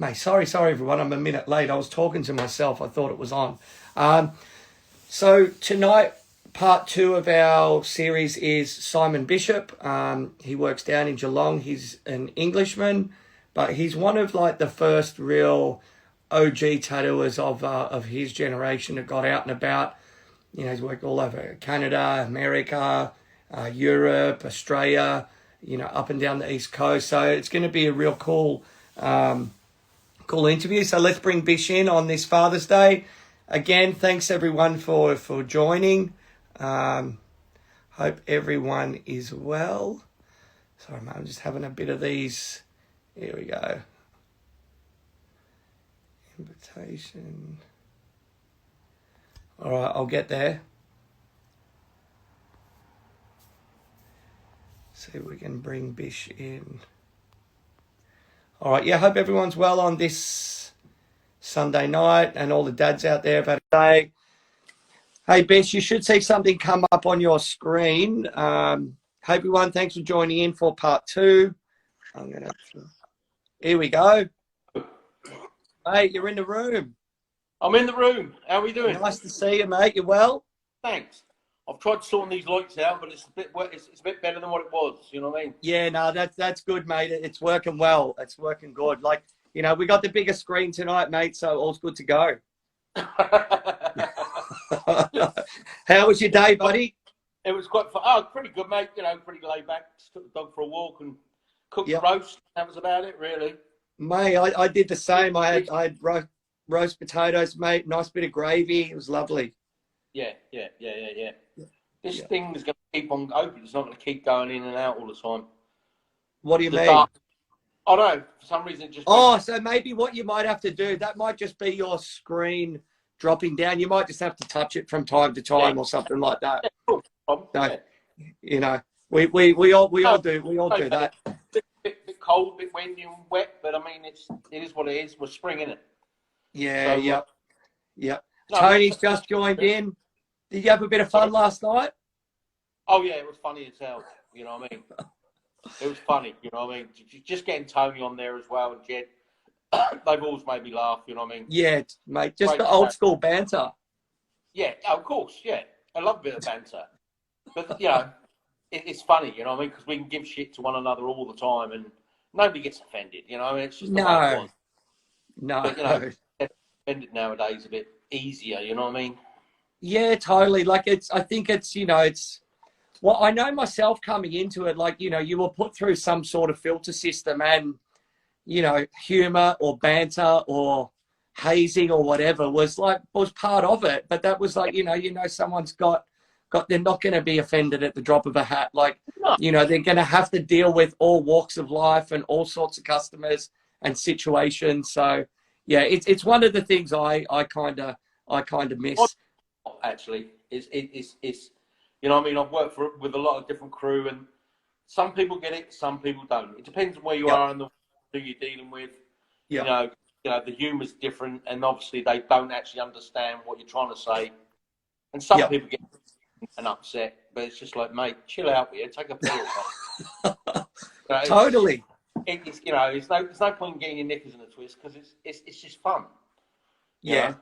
Mate, sorry everyone. I'm a minute late. I was talking to myself. I thought it was on. Um, so tonight, part two of our series is Simon Bishop. He works down in Geelong. He's an Englishman, but he's one of like the first real OG tattooers of his generation that got out and about. You know, he's worked all over Canada, America, Europe, Australia. You know, up and down the East Coast. So it's going to be a real cool interview. So let's bring Bish in on this Father's Day. Again, thanks everyone for joining. Hope everyone is well. Sorry, mate, I'm just having a bit of these. Here we go. Invitation. All right, I'll get there. See if we can bring Bish in. All right, yeah, hope everyone's well on this Sunday night and all the dads out there have had a day. Hey, Bish, you should see something come up on your screen. Hey, everyone, thanks for joining in for part two. Here we go. Hey, you're in the room. I'm in the room. How are we doing? Nice to see you, mate. You well? Thanks. I've tried sorting these lights out, but it's a bit better than what it was. You know what I mean? Yeah, no, that's good, mate. It's working well. It's working good. Like, you know, we got the bigger screen tonight, mate, so all's good to go. How was your day, buddy? It was quite fun. Oh, pretty good, mate. You know, pretty laid back. Just took the dog for a walk and cooked the roast. That was about it, really. Mate, I did the same. I had roast potatoes, mate. Nice bit of gravy. It was lovely. Yeah. This thing is going to keep on open. It's not going to keep going in and out all the time. What do you mean? I don't know. For some reason, it just... Oh, so maybe what you might have to do, that might just be your screen dropping down. You might just have to touch it from time to time or something like that. Yeah, cool. So, you know, we all do that. Bit cold, bit windy and wet, but I mean, it is what it is. We're spring in it. Yeah, so, yep. No, Tony's just joined in. Did you have a bit of fun last night? Oh yeah, it was funny as hell. You know what I mean? It was funny. You know what I mean? Just getting Tony on there as well and Jed. They've always made me laugh. You know what I mean? Yeah, mate. Just Great the old school banter. Yeah, of course. Yeah, I love a bit of banter. But you know, it's funny. You know what I mean? Because we can give shit to one another all the time and nobody gets offended. You know what I mean? It's just the way it was. No. But, you know, offended nowadays a bit easier. You know what I mean? Yeah, totally. Like I think it's, you know, it's, well, I know myself coming into it, like, you know, you were put through some sort of filter system and, you know, humor or banter or hazing or whatever was part of it. But that was like, you know, someone's got, they're not going to be offended at the drop of a hat. Like, No. you know, they're going to have to deal with all walks of life and all sorts of customers and situations. So yeah, it's one of the things I kind of miss. Actually, it's you know what I mean? I've worked with a lot of different crew, and some people get it, some people don't. It depends on where you are and who you're dealing with. Yeah. You know, the humour's different, and obviously they don't actually understand what you're trying to say. And some people get and upset, but it's just like, mate, chill out here, take a pill. Totally. It's you know, there's no point in getting your knickers in a twist because it's just fun. Yeah.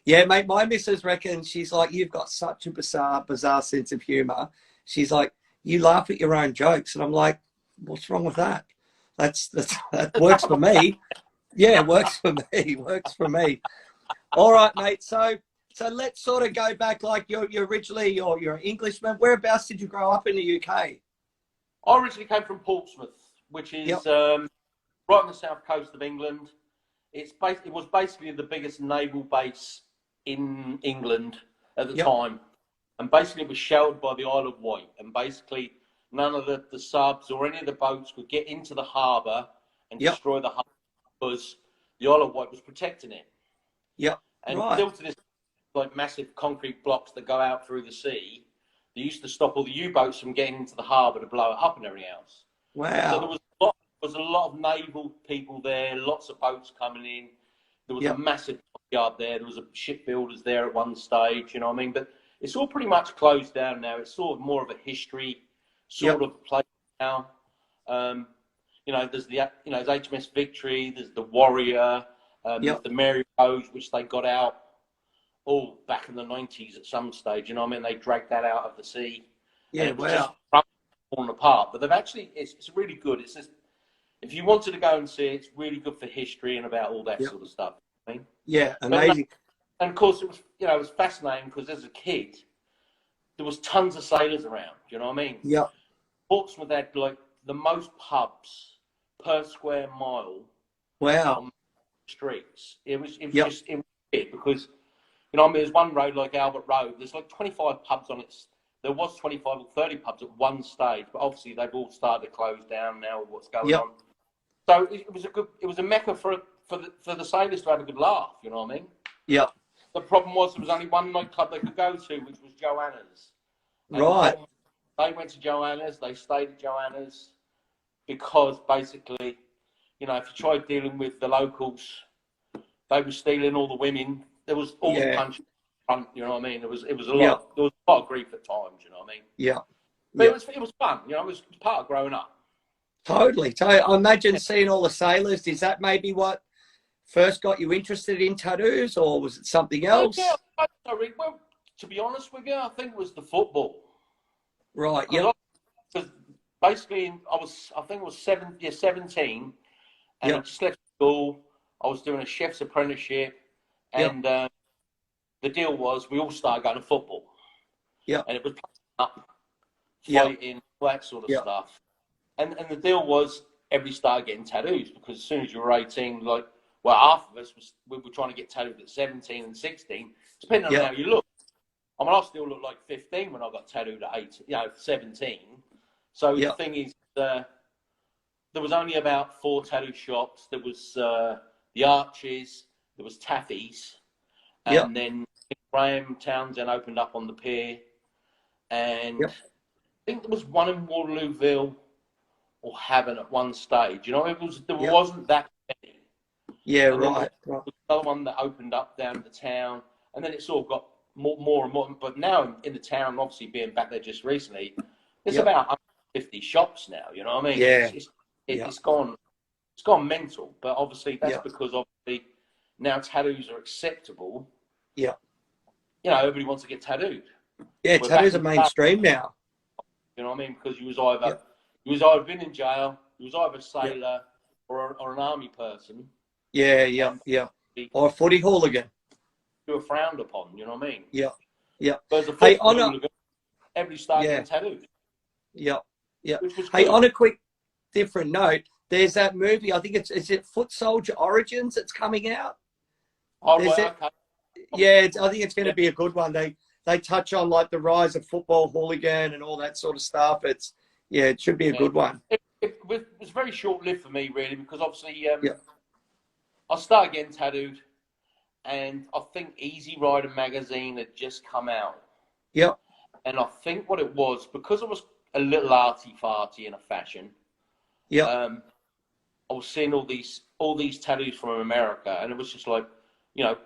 Yeah, mate, my missus reckons, she's like, you've got such a bizarre sense of humour. She's like, you laugh at your own jokes. And I'm like, what's wrong with that? That works for me. Yeah, works for me. All right, mate. So let's sort of go back, like you're originally, you're an Englishman. Whereabouts did you grow up in the UK? I originally came from Portsmouth, which is right on the south coast of England. It was basically the biggest naval base in England at the time. And basically it was sheltered by the Isle of Wight. And basically none of the subs or any of the boats could get into the harbour and destroy the harbour because the Isle of Wight was protecting it. Yep. And built to this like massive concrete blocks that go out through the sea, they used to stop all the U-boats from getting into the harbour to blow it up and everything else. Wow. So there was a lot of naval people there, lots of boats coming in. There was a massive yard there. There was a shipbuilders there at one stage, you know what I mean? But it's all pretty much closed down now. It's sort of more of a history sort of place now. You you know, there's the, you know, there's HMS Victory, there's the Warrior, there's Yep. the Mary Rose, which they got out all back in the 90s at some stage. You know what I mean? They dragged that out of the sea. Yeah, and it was wow. just falling apart. But they've actually, it's really good. It's just, if you wanted to go and see it, it's really good for history and about all that Yep. sort of stuff. I mean, Yeah, but, amazing. and of course, it was, you know, it was fascinating because as a kid, there was tons of sailors around. You know what I mean? Yep. Portsmouth had like the most pubs per square mile Wow. on the streets. It was Yep. just, it was weird because, you know, I mean, there's one road like Albert Road. There's like 25 pubs on it. There was 25 or 30 pubs at one stage, but obviously they've all started to close down now with what's going Yep. on. So it was a mecca for the sailors to have a good laugh. You know what I mean? Yep. The problem was there was only one nightclub they could go to, which was Joanna's. And Right. they went to Joanna's. They stayed at Joanna's because basically, you know, if you tried dealing with the locals, they were stealing all the women. There was all the punch front. You know what I mean? It was a lot. Yep. There was a lot of grief at times. You know what I mean? Yeah. But Yep. it was fun. You know, it was part of growing up. Totally. I imagine seeing all the sailors, is that maybe what first got you interested in tattoos, or was it something else? Yeah, well, to be honest with you, I think it was the football. Right. Yeah. Because basically, I think it was 17, and I Yep. just left school. I was doing a chef's apprenticeship, and the deal was we all started going to football. Yeah. And it was up, Yep. fighting, all that sort of Yep. stuff. And the deal was everybody started getting tattoos because as soon as you were 18, like, well, half of us we were trying to get tattooed at 17 and 16, depending on Yep. how you look. I mean, I still look like 15 when I got tattooed at 18, you know, 17. So Yep. the thing is, there was only about 4 tattoo shops. There was the RHYS, there was Taffy's, and Yep. then Graham Townsend opened up on the pier, and Yep. I think there was one in Waterlooville or Havant at one stage. You know, there Yep. wasn't that many. Yeah. And then Right. there was another one that opened up down in the town, and then it sort of got more and more. But now in the town, obviously being back there just recently, there's Yep. about 150 shops now. You know what I mean? Yeah. It's gone mental. But obviously that's Yep. because obviously now tattoos are acceptable. Yeah. You know, everybody wants to get tattooed. Yeah. We're Tattoos back are in mainstream now. You know what I mean? Because you was either Yep. been in jail, you was either a sailor or an army person. Yeah. Yeah. Yeah. You Or a footy hooligan. were frowned upon. You know what I mean? Yeah. Yeah. But as a Hey, football on a hooligan, everybody started yeah. getting tattooed, Yeah. Yeah. which was Hey, good. on a quick different note, there's that movie. I think is it Foot Soldier Origins that's coming out. Oh, There's right, it. okay. Yeah. I think it's going to Yeah. be a good one. They touch on like the rise of football hooligan and all that sort of stuff. It should be a good one. It was very short-lived for me, really, because obviously Yeah. I started getting tattooed, and I think Easy Rider magazine had just come out. Yep. And I think what it was, because I was a little arty-farty in a fashion, Yep. I was seeing all these tattoos from America, and it was just like, you know,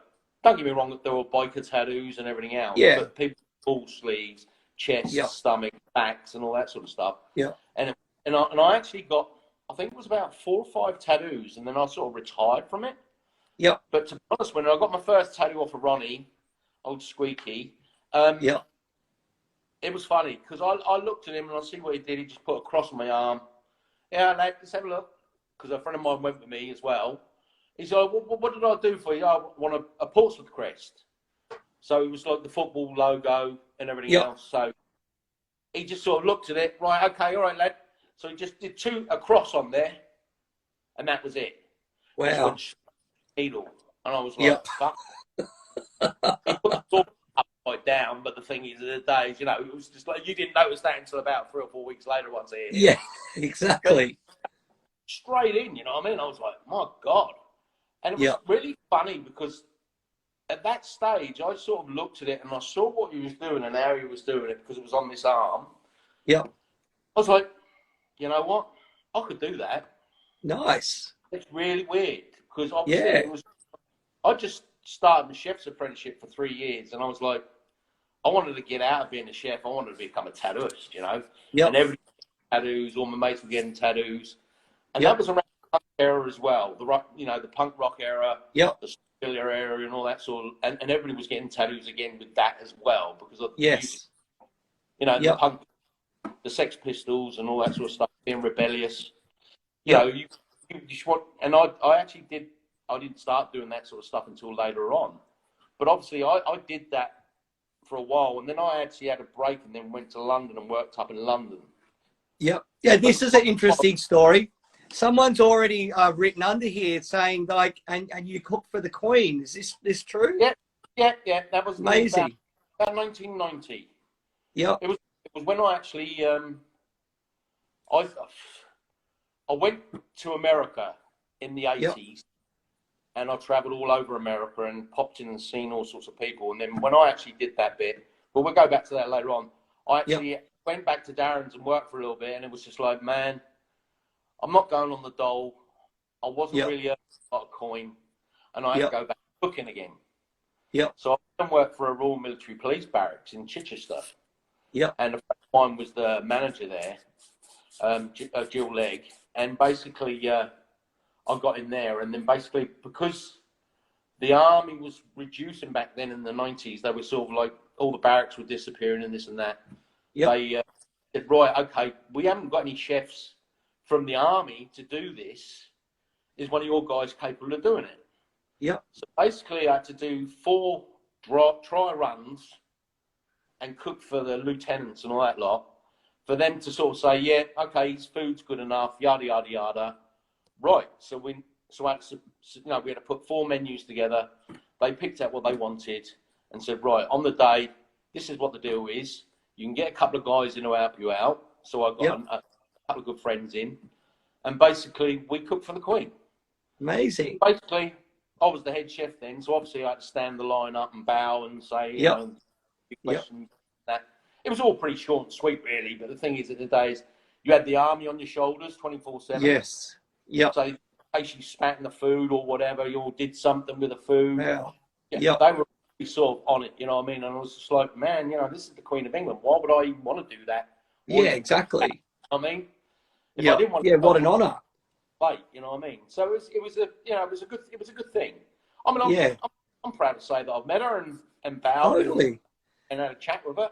don't get me wrong, there were biker tattoos and everything else, Yeah. but people full sleeves, chest, Yep. stomach, backs, and all that sort of stuff. Yep. And I actually got, I think it was about 4 or 5 tattoos, and then I sort of retired from it. Yep. But to be honest, when I got my first tattoo off of Ronnie, old Squeaky, Yep. it was funny because I looked at him and I see what he did. He just put a cross on my arm. Yeah, lad, let's have a look. Because a friend of mine went with me as well. He said, what did I do for you? I want a Portsmouth crest. So it was like the football logo and everything Yep. else. So he just sort of looked at it. Right, okay, all right, lad. So he just did a cross on there. And that was it. Just Wow. went needle. And I was like, Yep. fuck. He put the door upside down, but the thing is, the days, you know, it was just like, you didn't notice that until about 3 or 4 weeks later once I hit it. Yeah. Exactly. Straight in, you know what I mean? I was like, my God. And it was Yep. really funny because at that stage, I sort of looked at it and I saw what he was doing and how he was doing it because it was on this arm. Yep. I was like, you know what? I could do that. Nice. It's really weird because obviously Yeah. I just started my chef's apprenticeship for 3 years and I was like, I wanted to get out of being a chef. I wanted to become a tattooist, you know? Yep. And every tattoos, all my mates were getting tattoos. And that was around the punk era as well. The rock, the punk rock era, Yep. the Australia era, and all that sort of. And everybody was getting tattoos again with that as well because of the music. Yes. The punk, the Sex Pistols, and all that sort of stuff, being rebellious. You just want. And I actually did. I didn't start doing that sort of stuff until later on. But obviously, I did that for a while, and then I actually had a break, and then went to London and worked up in London. Yep. Yeah, this is an interesting story. Someone's already written under here saying like, and you cook for the Queen. Is this true? Yeah. That was amazing. About 1990. Yeah. It was when I actually I went to America in the 80s, and I travelled all over America and popped in and seen all sorts of people. And then when I actually did that bit, but we'll go back to that later on. I actually went back to Darren's and worked for a little bit, and it was just like, man, I'm not going on the dole. I wasn't really earning a lot of coin, and I had to go back cooking again. So I worked for a Royal Military Police Barracks in Chichester. And a friend of mine was the manager there, Jill Legg, and basically I got in there, and then basically because the army was reducing back then in the 90s, they were sort of like all the barracks were disappearing and this and that. They said, right, okay, we haven't got any chefs from the army to do this. Is one of your guys capable of doing it? So basically I had to do 4 try runs and cook for the lieutenants and all that lot, for them to sort of say, yeah, okay, his food's good enough, yada, yada, yada. Right, so we had to put 4 menus together. They picked out what they wanted and said, right, on the day, this is what the deal is. You can get a couple of guys in who help you out. So I got a couple of good friends in, and basically we cooked for the Queen. Amazing. Basically, I was the head chef then, so obviously I had to stand the line up and bow and say, you know, questions. That it was all pretty short and sweet, really. But the thing is, at the days, you had the army on your shoulders, 24/7. Yes. So in case you spat in the food or whatever, you all did something with the food. They were really sort of on it, you know what I mean? And I was just like, man, this is the Queen of England. Why would I even want to do that? Exactly. I mean, if I didn't want to, what an honour. You know what I mean? So it was a good thing. I mean, I'm proud to say that I've met her and bowed and had a chat with her.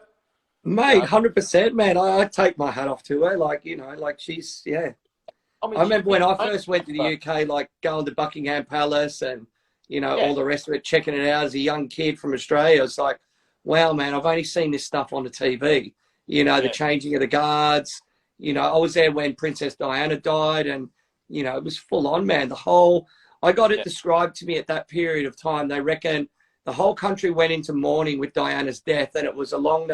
Mate, 100%, man. I take my hat off to her. Like, she's, I remember when I first went to the UK, like going to Buckingham Palace and, all the rest of it, checking it out as a young kid from Australia. It's like, wow, man, I've only seen this stuff on the TV. The changing of the guards. I was there when Princess Diana died, and, it was full on, man. I got it described to me at that period of time. They reckon the whole country went into mourning with Diana's death, and it was along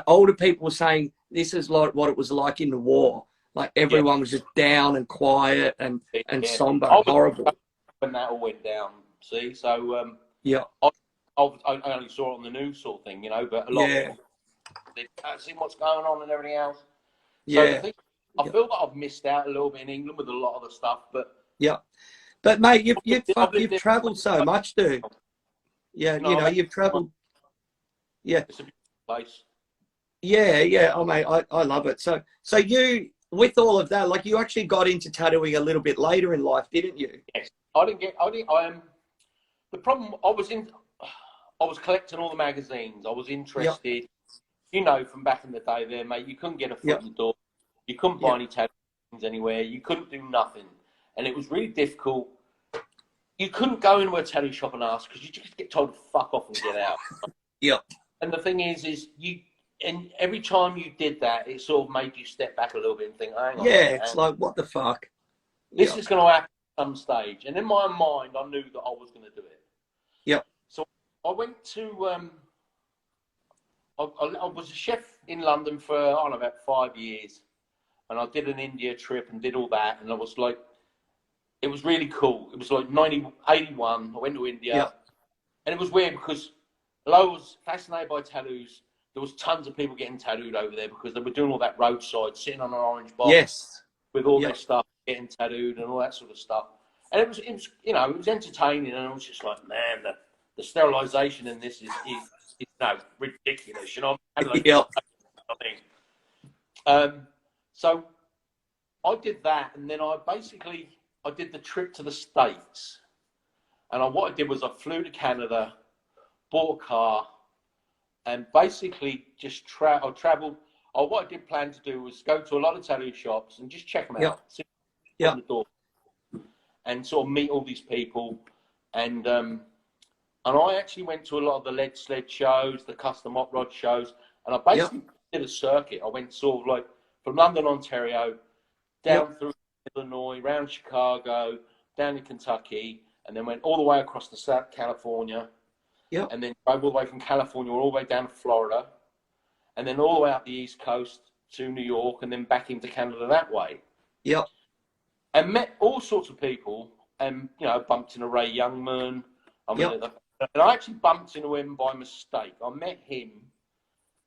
older people were saying this is like what it was like in the war. Like everyone was just down and quiet and somber, horrible. When that all went down, see, so I only saw it on the news sort of thing, but a lot of people, they can't see what's going on and everything else. So I feel that I've missed out a little bit in England with a lot of the stuff, but but mate, you've travelled so much, dude. You've travelled. It's a beautiful place. Oh, mate, I love it. So you, with all of that, like you actually got into tattooing a little bit later in life, didn't you? Yes, the problem, I was collecting all the magazines. I was interested, from back in the day there, mate, you couldn't get a foot in the door. You couldn't buy any tattoos anywhere. You couldn't do nothing. And it was really difficult. You couldn't go into a tattoo shop and ask because you just get told to fuck off and get out. And the thing is and every time you did that, it sort of made you step back a little bit and think, hang on. It's like, what the fuck? This is going to happen at some stage. And in my mind, I knew that I was going to do it. So I went to, I was a chef in London for, about 5 years. And I did an India trip and did all that. And I was like, it was really cool. It was like 81. I went to India. And it was weird because although I was fascinated by tattoos, there was tons of people getting tattooed over there because they were doing all that roadside, sitting on an orange box with all their stuff, getting tattooed and all that sort of stuff. And it was entertaining, and I was just like, man, the sterilisation in this is ridiculous, you know. So I did that, and then I did the trip to the States, and what I did was I flew to Canada, bought a car, and basically just traveled. What I did plan to do was go to a lot of tattoo shops and just check them out, see on the door, and sort of meet all these people, and I actually went to a lot of the lead sled shows, the custom hot rod shows, and I basically did a circuit. I went sort of like from London, Ontario, down through Illinois, around Chicago, down to Kentucky, and then went all the way across to South California, and then drove all the way from California all the way down to Florida, and then all the way up the East Coast to New York, and then back into Canada that way. And met all sorts of people, and bumped into Ray Youngman. And I actually bumped into him by mistake. I met him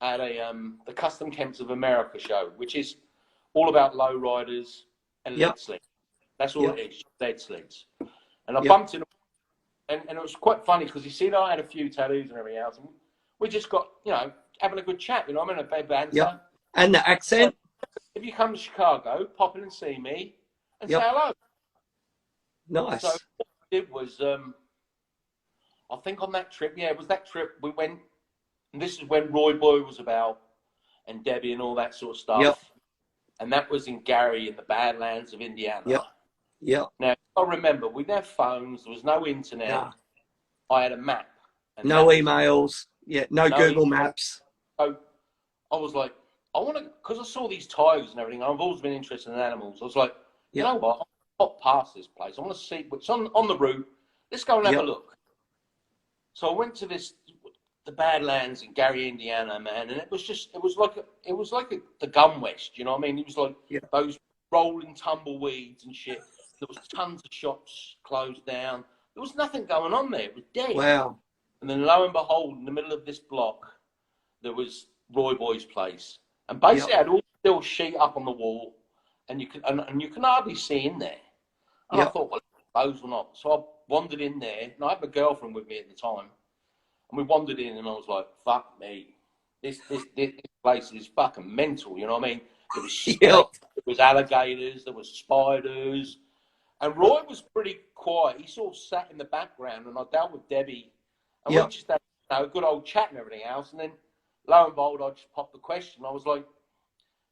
at the Custom Camps of America show, which is all about low riders and lead sleds. That's all it is, lead sleds. And I bumped into him, and it was quite funny because I had a few tattoos and everything else, and we just got, having a good chat, I'm in a bad banter. And the accent? So if you come to Chicago, pop in and see me and say hello. Nice. So what I did was, I think on that trip, it was that trip we went, and this is when Roy Boy was about, and Debbie and all that sort of stuff. And that was in Gary in the Badlands of Indiana. Now, I remember, we didn't have phones, there was no internet. I had a map. No emails. No Google Maps. So I was like, I want to, because I saw these tigers and everything, I've always been interested in animals. I was like, you know what, I'll pop past this place. I want to see what's on the route. Let's go and have a look. So I went to the Badlands in Gary, Indiana, man, and it was like the Gun West, you know what I mean? It was like those rolling tumbleweeds and shit. There was tons of shops closed down. There was nothing going on there. It was dead. Wow. And then lo and behold, in the middle of this block, there was Roy Boy's place. And basically I had all the little sheet up on the wall, and you can hardly see in there. And I thought, well, closed or not. So I wandered in there, and I had my girlfriend with me at the time. And we wandered in, and I was like, fuck me. This place is fucking mental, you know what I mean? There was snakes, there was alligators, there was spiders. And Roy was pretty quiet. He sort of sat in the background, and I dealt with Debbie. And we just had a good old chat and everything else. And then, lo and behold, I just popped the question. I was like,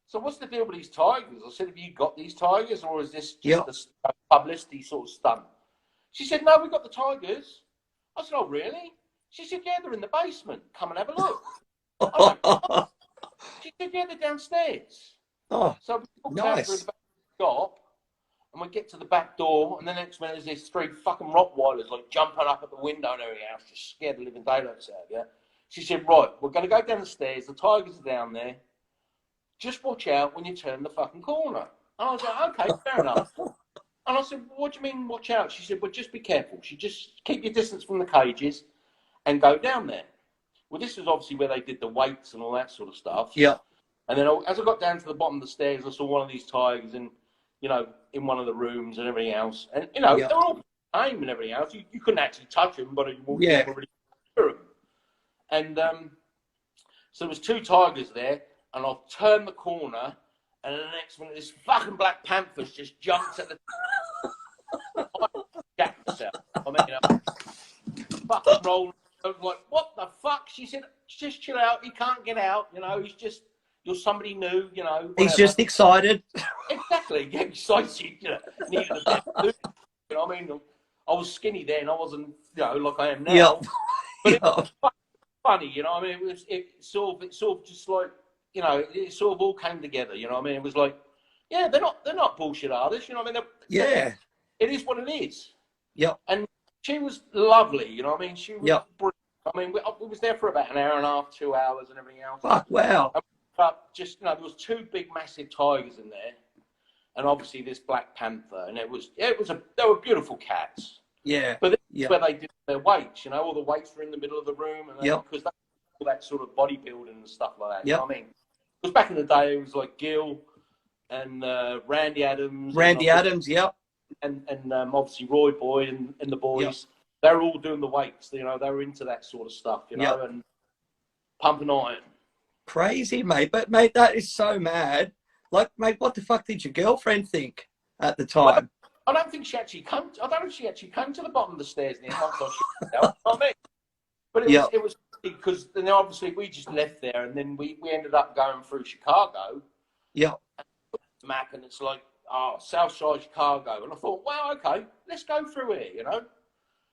so what's the deal with these tigers? I said, have you got these tigers, or is this just a publicity sort of stunt? She said, no, we got the tigers. I said, oh, really? She said, yeah, they're in the basement. Come and have a look. I went, oh. She said, yeah, they're downstairs. Oh, so we walked out through the back shop, and we get to the back door, and the next minute there's these three fucking Rottweilers like jumping up at the window and everything else, just scared the living daylights out of you. She said, right, we're going to go down the stairs. The tigers are down there. Just watch out when you turn the fucking corner. And I was like, okay, fair enough. And I said, well, what do you mean watch out? She said, well, just be careful. She just keep your distance from the cages and go down there. Well, this was obviously where they did the weights and all that sort of stuff. And then as I got down to the bottom of the stairs, I saw one of these tigers in one of the rooms and everything else. And, they were all tame and everything else. You couldn't actually touch them, but you wouldn't really hear them. And so there was two tigers there, and I turned the corner, and the next minute, this fucking Black Panther just jumps at the... I mean, fucking rolling. I was like, what the fuck? She said, just chill out. He can't get out. He's just... You're somebody new, whatever. He's just excited. Exactly. Yeah, excited, needed a bit of food. I mean, I was skinny then. I wasn't, like I am now. But it was funny, I mean, it sort of just like, it sort of all came together, I mean? It was like, yeah, they're not bullshit artists, I mean? It is what it is. And she was lovely, I mean? She was brilliant. I mean, we was there for about an hour and a half, 2 hours and everything else. Fuck, wow. But just, there was two big, massive tigers in there, and obviously this Black Panther, and they were beautiful cats. But this is where they did their weights, all the weights were in the middle of the room, and because all that sort of bodybuilding and stuff like that. You know what I mean? Because back in the day, it was like Gil and Randy Adams. And obviously Roy Boy and the boys. They were all doing the weights. They were into that sort of stuff, and pumping iron. Crazy, mate. But, mate, that is so mad Like, mate, what the fuck did your girlfriend think at the Well, time? I don't think she actually came. I don't think she actually came to the bottom of the stairs in the end once I shit myself. I mean, but Yeah, it was because then obviously we just left there, and then we ended up going through Chicago, yeah, Mac, and it's like, oh, Southside Chicago, and I thought, wow, okay, let's go through here, you know.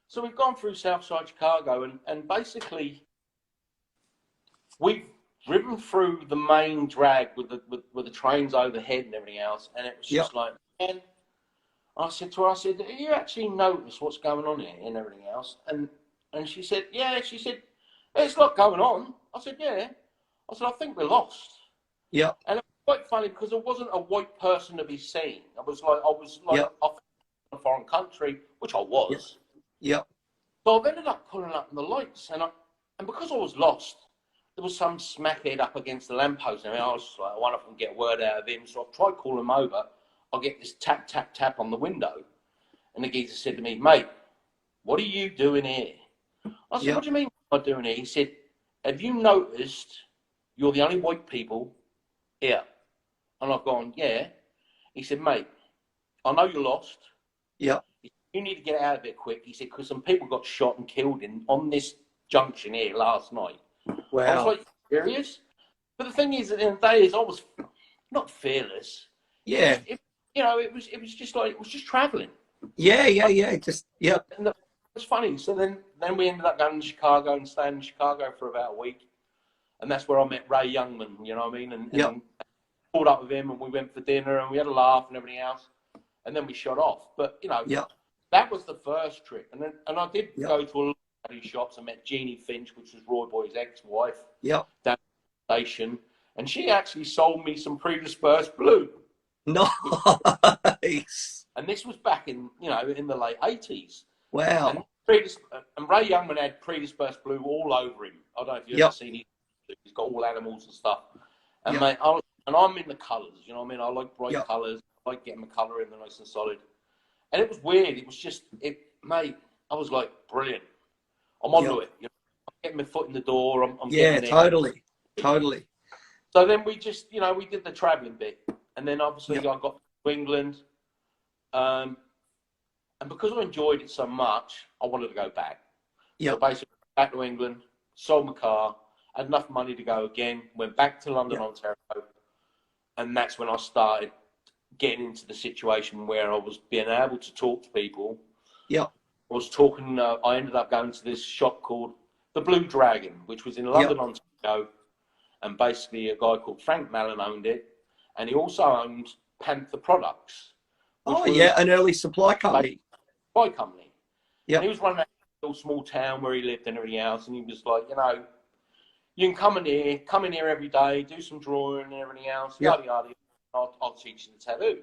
So we've gone through Southside Chicago, and basically we've driven through the main drag with the trains overhead and everything else, and it was yeah, just like, man. I said to her, I said, do you actually notice what's going on here and everything else? And she said, yeah. She said, there's a lot going on. I said, yeah. I said, I think we're lost. yeah, And it was quite funny because there wasn't a white person to be seen. I was like yeah, off in a foreign country, which I yeah, was. yeah, So I've ended up pulling up in the lights, and because I was lost, there was some smackhead up against the lamppost, and I was just like, I wonder if I can get a word out of him. So I've tried calling him over. I'll get this tap, tap, tap on the window. And the geezer said to me, mate, what are you doing here? I said, yeah. what do you mean what am I doing here? He said, have you noticed you're the only white people here? And I've gone, yeah. He said, mate, I know you're lost. Yeah. You need to get out of it quick. He said, because some people got shot and killed on this junction here last night. Wow. I was like, serious? But the thing is, at the end of the day, is I was not fearless. Yeah. It was just traveling. Yeah. Just, yeah. And it was funny. So then we ended up going to Chicago and staying in Chicago for about a week. And that's where I met Ray Youngman, you know what I mean? And caught up with him, and we went for dinner, and we had a laugh and everything else. And then we shot off. But, that was the first trip. And I did go to a lot of tattoo shops. I met Jeannie Finch, which was Roy Boy's ex-wife, down at the station. And she actually sold me some predispersed blue. Nice. And this was back in the late 80s. Wow. And Ray Youngman had predispersed blue all over him. I don't know if you've ever seen it. He's got all animals and stuff. And mate, I'm in the colours, you know what I mean? I like bright colours. I like getting the colour in there nice and solid. And it was weird. It was just, mate, I was like, brilliant. I'm onto it. You know, I'm getting my foot in the door. I'm getting there. Totally. So then we just, we did the travelling bit. And then obviously I got to England. And because I enjoyed it so much, I wanted to go back. So basically, back to England, sold my car, had enough money to go again, went back to London, Ontario. And that's when I started getting into the situation where I was being able to talk to people. I was talking, I ended up going to this shop called the Blue Dragon, which was in London, Ontario. And basically a guy called Frank Mallon owned it. And he also owned Panther Products. An early supply company. And he was running a little small town where he lived and everything else. And he was like, you can come in here every day, do some drawing and everything else, yada, yada. I'll teach you the tattoo.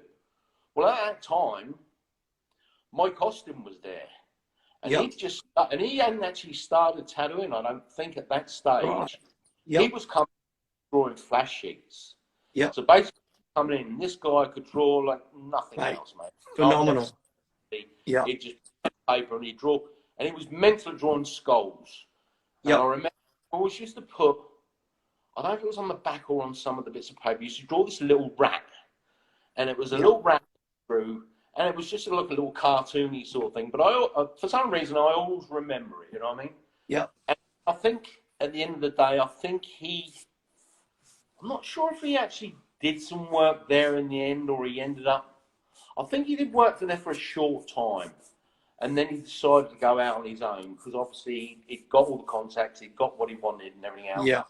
Well, at that time, Mike Austin was there. And he hadn't actually started tattooing, I don't think, at that stage. Right. He was coming drawing flash sheets. So basically, coming in, this guy could draw like nothing else, mate. Phenomenal. He'd just paper and he'd draw, and he was mentally drawing skulls. And I remember I always used to put, I don't know if it was on the back or on some of the bits of paper, you used to draw this little rat, and it was a little rat through, and it was just like a little cartoony sort of thing. But for some reason, I always remember it. You know what I mean? And I think at the end of the day, I'm not sure if he actually did some work there in the end, or he ended up. I think he did work there for a short time, and then he decided to go out on his own because obviously he'd got all the contacts, he'd got what he wanted and everything else.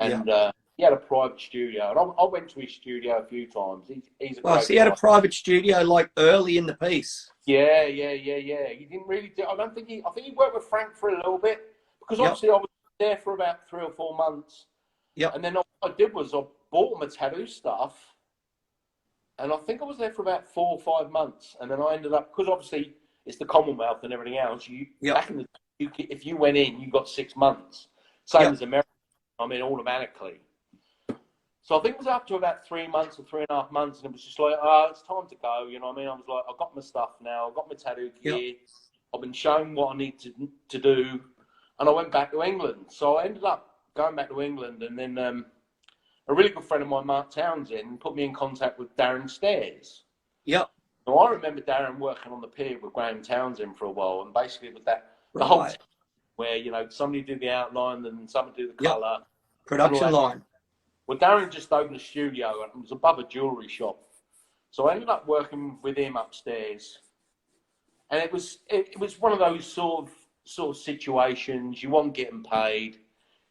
And he had a private studio, and I went to his studio a few times. He's a great so he had a private studio like early in the piece. Yeah. He didn't really do. I think he worked with Frank for a little bit because obviously I was there for about 3 or 4 months. And then what I did was I bought him a tattoo stuff, and I think I was there for about 4 or 5 months, and then I ended up, because obviously it's the Commonwealth and everything else. Back in the day, if you went in, you got 6 months, same as America. I mean, automatically. So I think it was up to about 3 months or 3.5 months, and it was just like, it's time to go. You know what I mean? I was like, I've got my stuff now. I've got my tattoo gear. I've been shown what I need to do, and I went back to England. So I ended up going back to England, and then a really good friend of mine, Mark Townsend, put me in contact with Darren Stairs. Yep. So I remember Darren working on the pier with Graham Townsend for a while, and basically with that, the whole team where, you know, somebody do the outline and somebody do the colour. Production line. Well, Darren just opened a studio, and it was above a jewellery shop. So I ended up working with him upstairs. And it was one of those sort of situations. You weren't getting paid.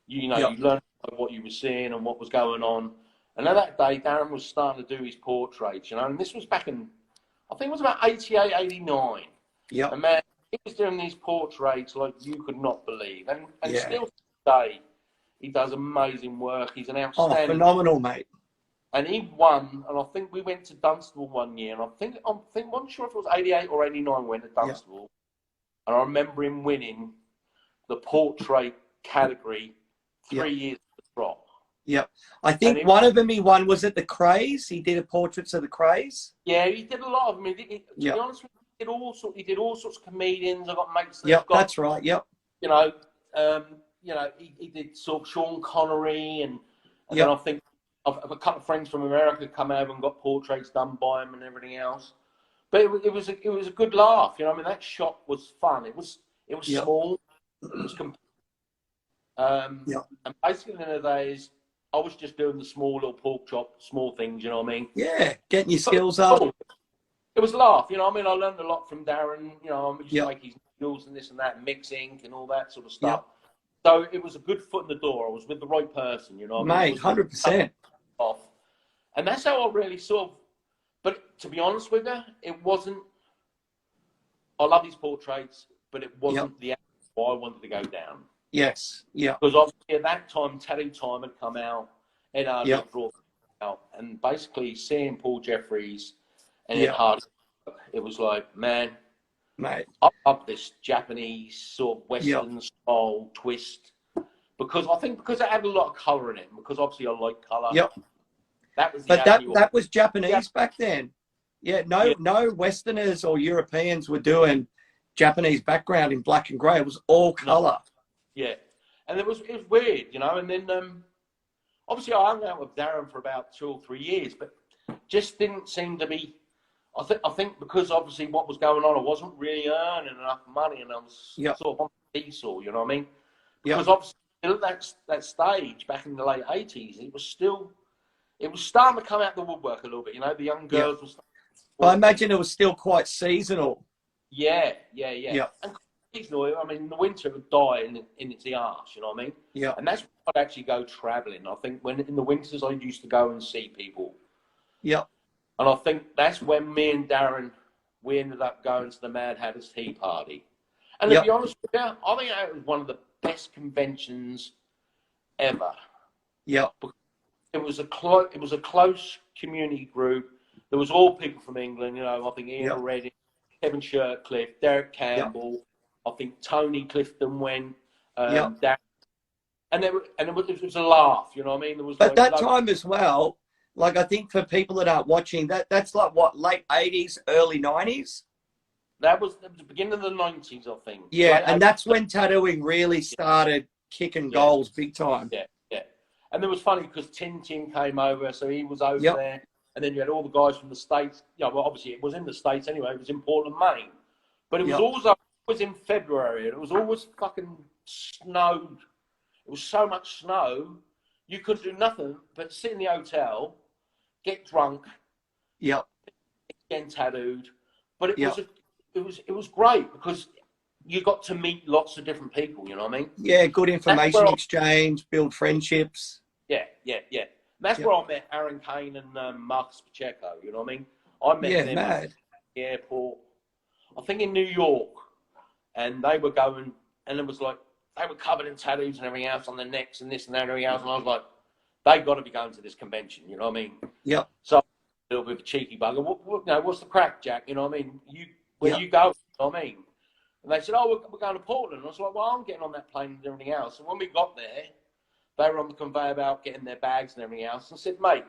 You know, you learned what you were seeing and what was going on. And at that day, Darren was starting to do his portraits, you know, and this was back in, I think it was about 88, 89. Yeah. And man, he was doing these portraits like you could not believe. And still today, he does amazing work. He's an outstanding... Oh, phenomenal, mate. And he won, and I think we went to Dunstable one year, and I'm not sure if it was 88 or 89 we went to Dunstable. And I remember him winning the portrait category 3 years at the trot. Yep. I think one of them he won, was it the Craze? He did a portraits of the Craze? Yeah, he did a lot of them. To be honest with you, he did all sorts of comedians. I got mates that got, that's right, you know, he did sort of Sean Connery, and then I think I've a couple of friends from America come over and got portraits done by him and everything else. But it was a good laugh, you know. I mean, that shop was fun. It was small. It was and basically in the days, I was just doing the small little pork chop, small things, you know what I mean? Yeah, getting your skills up. It was a laugh, you know. I mean, I learned a lot from Darren. You know, I used to make his noodles and this and that, mix ink and all that sort of stuff. So it was a good foot in the door. I was with the right person, you know. Mate, 100%. Off. And that's how I really sort of, but to be honest with you, it wasn't, I love these portraits, but it wasn't the way I wanted to go down. Yes, Because obviously at that time, Tattoo Time had come out, Ed Hardy had brought out, and basically seeing Paul Jeffries and Ed Hardy, it was like, man, mate, I love this Japanese sort of Western style twist. Because I think it had a lot of colour in it, because obviously I like colour. Yep. That was that was Japanese back then. Yeah, no Westerners or Europeans were doing Japanese background in black and grey. It was all colour. Yeah. And it was weird, you know. And then obviously I hung out with Darren for about 2 or 3 years, but just didn't seem to be. I think because obviously what was going on, I wasn't really earning enough money, and I was sort of on the seesaw, you know what I mean? Because obviously at that stage back in the late 80s, it was starting to come out the woodwork a little bit, you know. The young girls were starting. Well, I imagine it was still quite seasonal. Yeah. And seasonal, I mean, in the winter it would die in its arse, you know what I mean? Yeah. And that's when I'd actually go travelling. I think when in the winters I used to go and see people. Yeah. And I think that's when me and Darren, we ended up going to the Mad Hatter's Tea Party. And to be honest with you, I think it was one of the best conventions ever. Yeah. It was a close community group. There was all people from England, you know. I think Ian Redding, Kevin Shirtcliffe, Derek Campbell. I think Tony Clifton went. Darren, and it was a laugh, you know what I mean? There was. But that time as well, like I think for people that aren't watching, that's like what, late 80s, early 90s. That was the beginning of the 90s, I think. Yeah, and that's when tattooing really started kicking goals big time. Yeah. And it was funny because Tintin came over, so he was over there. And then you had all the guys from the States. Yeah, well, obviously it was in the States anyway. It was in Portland, Maine. But it was in February, and it was always fucking snowed. It was so much snow, you couldn't do nothing but sit in the hotel, get drunk, get tattooed. But it was great because you got to meet lots of different people, you know what I mean? Yeah, good information exchange, build friendships. Yeah. And that's where I met Aaron Kane and Marcus Pacheco, you know what I mean? I met them at the airport, I think in New York, and they were going, and it was like, they were covered in tattoos and everything else on their necks and this and that and everything else, and I was like, they got to be going to this convention, you know what I mean? Yeah. So a little bit of a cheeky bugger. What's the crack, Jack? You know what I mean? Where you go? You know what I mean? And they said, oh, we're going to Portland. And I was like, well, I'm getting on that plane and everything else. And when we got there, they were on the conveyor belt getting their bags and everything else. And I said, mate,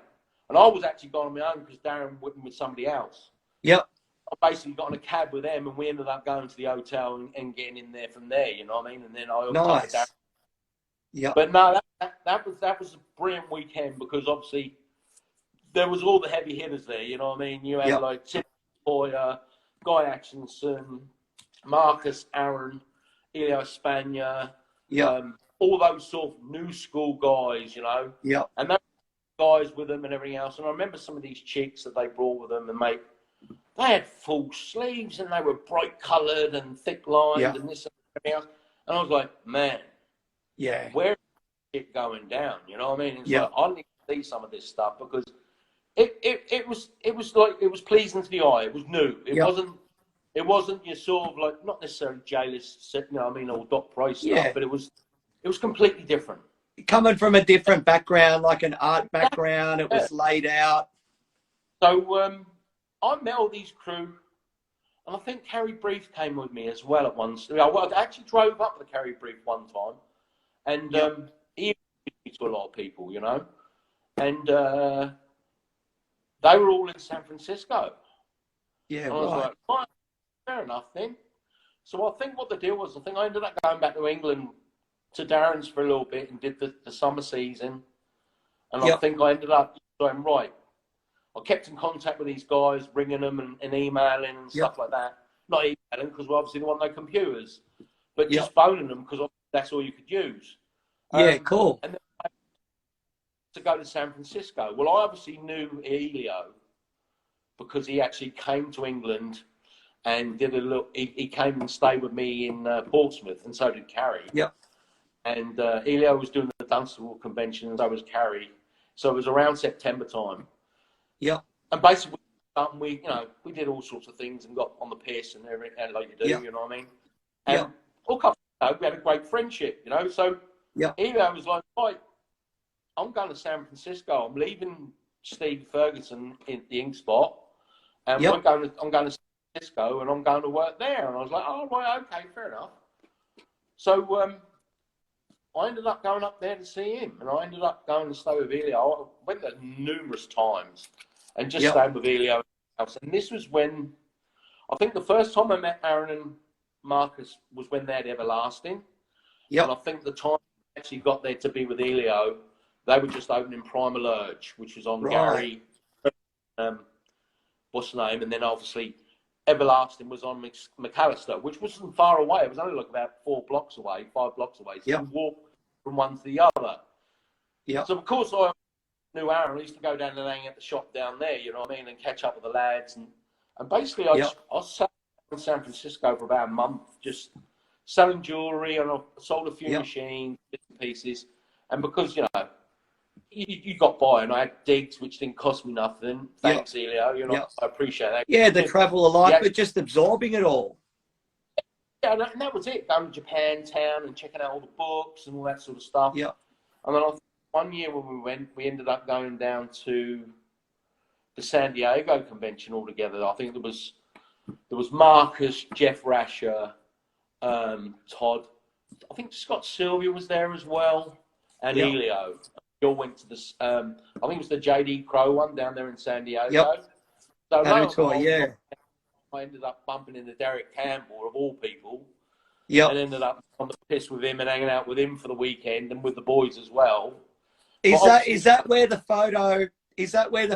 and I was actually going on my own because Darren went with somebody else. Yep. I basically got in a cab with them, and we ended up going to the hotel and getting in there from there, you know what I mean? And then I Yeah. But no, that was a brilliant weekend, because obviously there was all the heavy hitters there. You know what I mean? You had Yeah. like Tim Boyer, Guy Atkinson, Marcus Aaron, Elio Espana, Yeah. all those sort of new school guys, you know. Yeah. And those guys with them and everything else. And I remember some of these chicks that they brought with them, and mate, they had full sleeves and they were bright coloured and thick lined Yeah. and this and everything else. And I was like, man, Yeah. where is it going down? You know what I mean? It's Yeah. like, I need to see some of this stuff, because it was like, it was pleasing to the eye. It was new. It wasn't your sort of like, not necessarily J-list, you know what I mean, or Doc Price stuff, Yeah. but it was completely different. Coming from a different background, like an art background, it Yeah. was laid out. So I met all these crew, and I think Carrie Brief came with me as well at once. I actually drove up with Carrie Brief one time, and he introduced me to a lot of people, you know, and they were all in San Francisco. Yeah, And I was right. like, fine, fair enough then. So I think what the deal was, I think I ended up going back to England, to Darren's for a little bit, and did the summer season. And I think I ended up going, right, I kept in contact with these guys, ringing them and emailing and stuff like that. Not emailing, because we obviously didn't want no computers, but just phoning them, because that's all you could use. Yeah, cool. And then to go to San Francisco. Well, I obviously knew Elio, because he actually came to England and did a look. He came and stayed with me in Portsmouth, and so did Carrie. Yep. And Elio was doing the Dunstable convention, and so was Carrie. So it was around September time. Yep. And basically, we did all sorts of things and got on the piss and everything, and like you do, you know what I mean? And we had a great friendship, you know. So Elio was like, right, I'm going to San Francisco. I'm leaving Steve Ferguson in the Ink Spot, and I'm going to San Francisco, and I'm going to work there. And I was like, oh, right, okay, fair enough. So I ended up going up there to see him, and I ended up going to stay with Elio. I went there numerous times and just stayed with Elio. And this was when, I think the first time I met Aaron and Marcus was when they had Everlasting. And I think the time I actually got there to be with Elio, they were just opening Primal Urge, which was on Gary, what's the name? And then obviously Everlasting was on McAllister, which wasn't far away. It was only like about 5 blocks away. So you walk from one to the other. So of course I knew Aaron. I used to go down and hang at the shop down there, you know what I mean, and catch up with the lads. And basically I sat in San Francisco for about a month, just selling jewellery, and I sold a few machines, bits and pieces. And because, you know, you got by, and I had digs which didn't cost me nothing. Thanks, Elio. You know, I appreciate that. Yeah, the travel a lot, but just absorbing it all. Yeah, and that was it. Going to Japantown and checking out all the books and all that sort of stuff. Yeah. And then one year when we went, we ended up going down to the San Diego convention altogether. I think there was Marcus, Jeff Rasher, Todd. I think Scott Sylvia was there as well, and Elio. We all went to this. I think it was the JD Crow one down there in San Diego. So I ended up bumping into Derek Campbell, of all people. And ended up on the piss with him and hanging out with him for the weekend and with the boys as well. Is that where the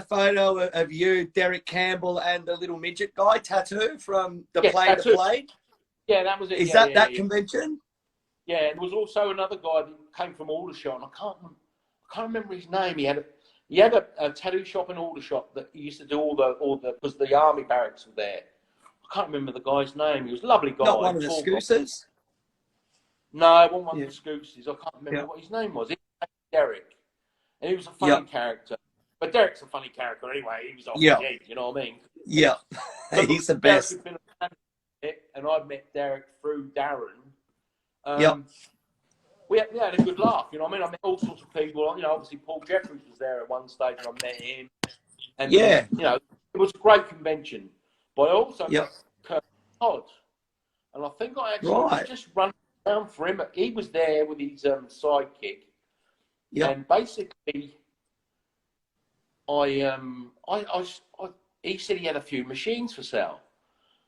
photo of you, Derek Campbell, and the little midget guy tattoo from the Play to Play? Yeah, that was it. Is that convention? Yeah, and there was also another guy that came from Aldershot, and I can't remember his name. He had a tattoo shop in Aldershot that he used to do all the because the army barracks were there. I can't remember the guy's name. He was a lovely guy. Not one of the Scoosers? No, it wasn't one of the Scoosers. I can't remember what his name was. He was Derek. And he was a funny character. But Derek's a funny character anyway. He was off the edge, you know what I mean? Yeah. He's the best. And I met Derek through Darren. We had a good laugh, you know what I mean? I met all sorts of people. You know, obviously Paul Jeffries was there at one stage, and I met him. And, you know, it was a great convention. But I also met Kurt Todd. And I think I actually was just running around for him. He was there with his sidekick. And basically, he said he had a few machines for sale.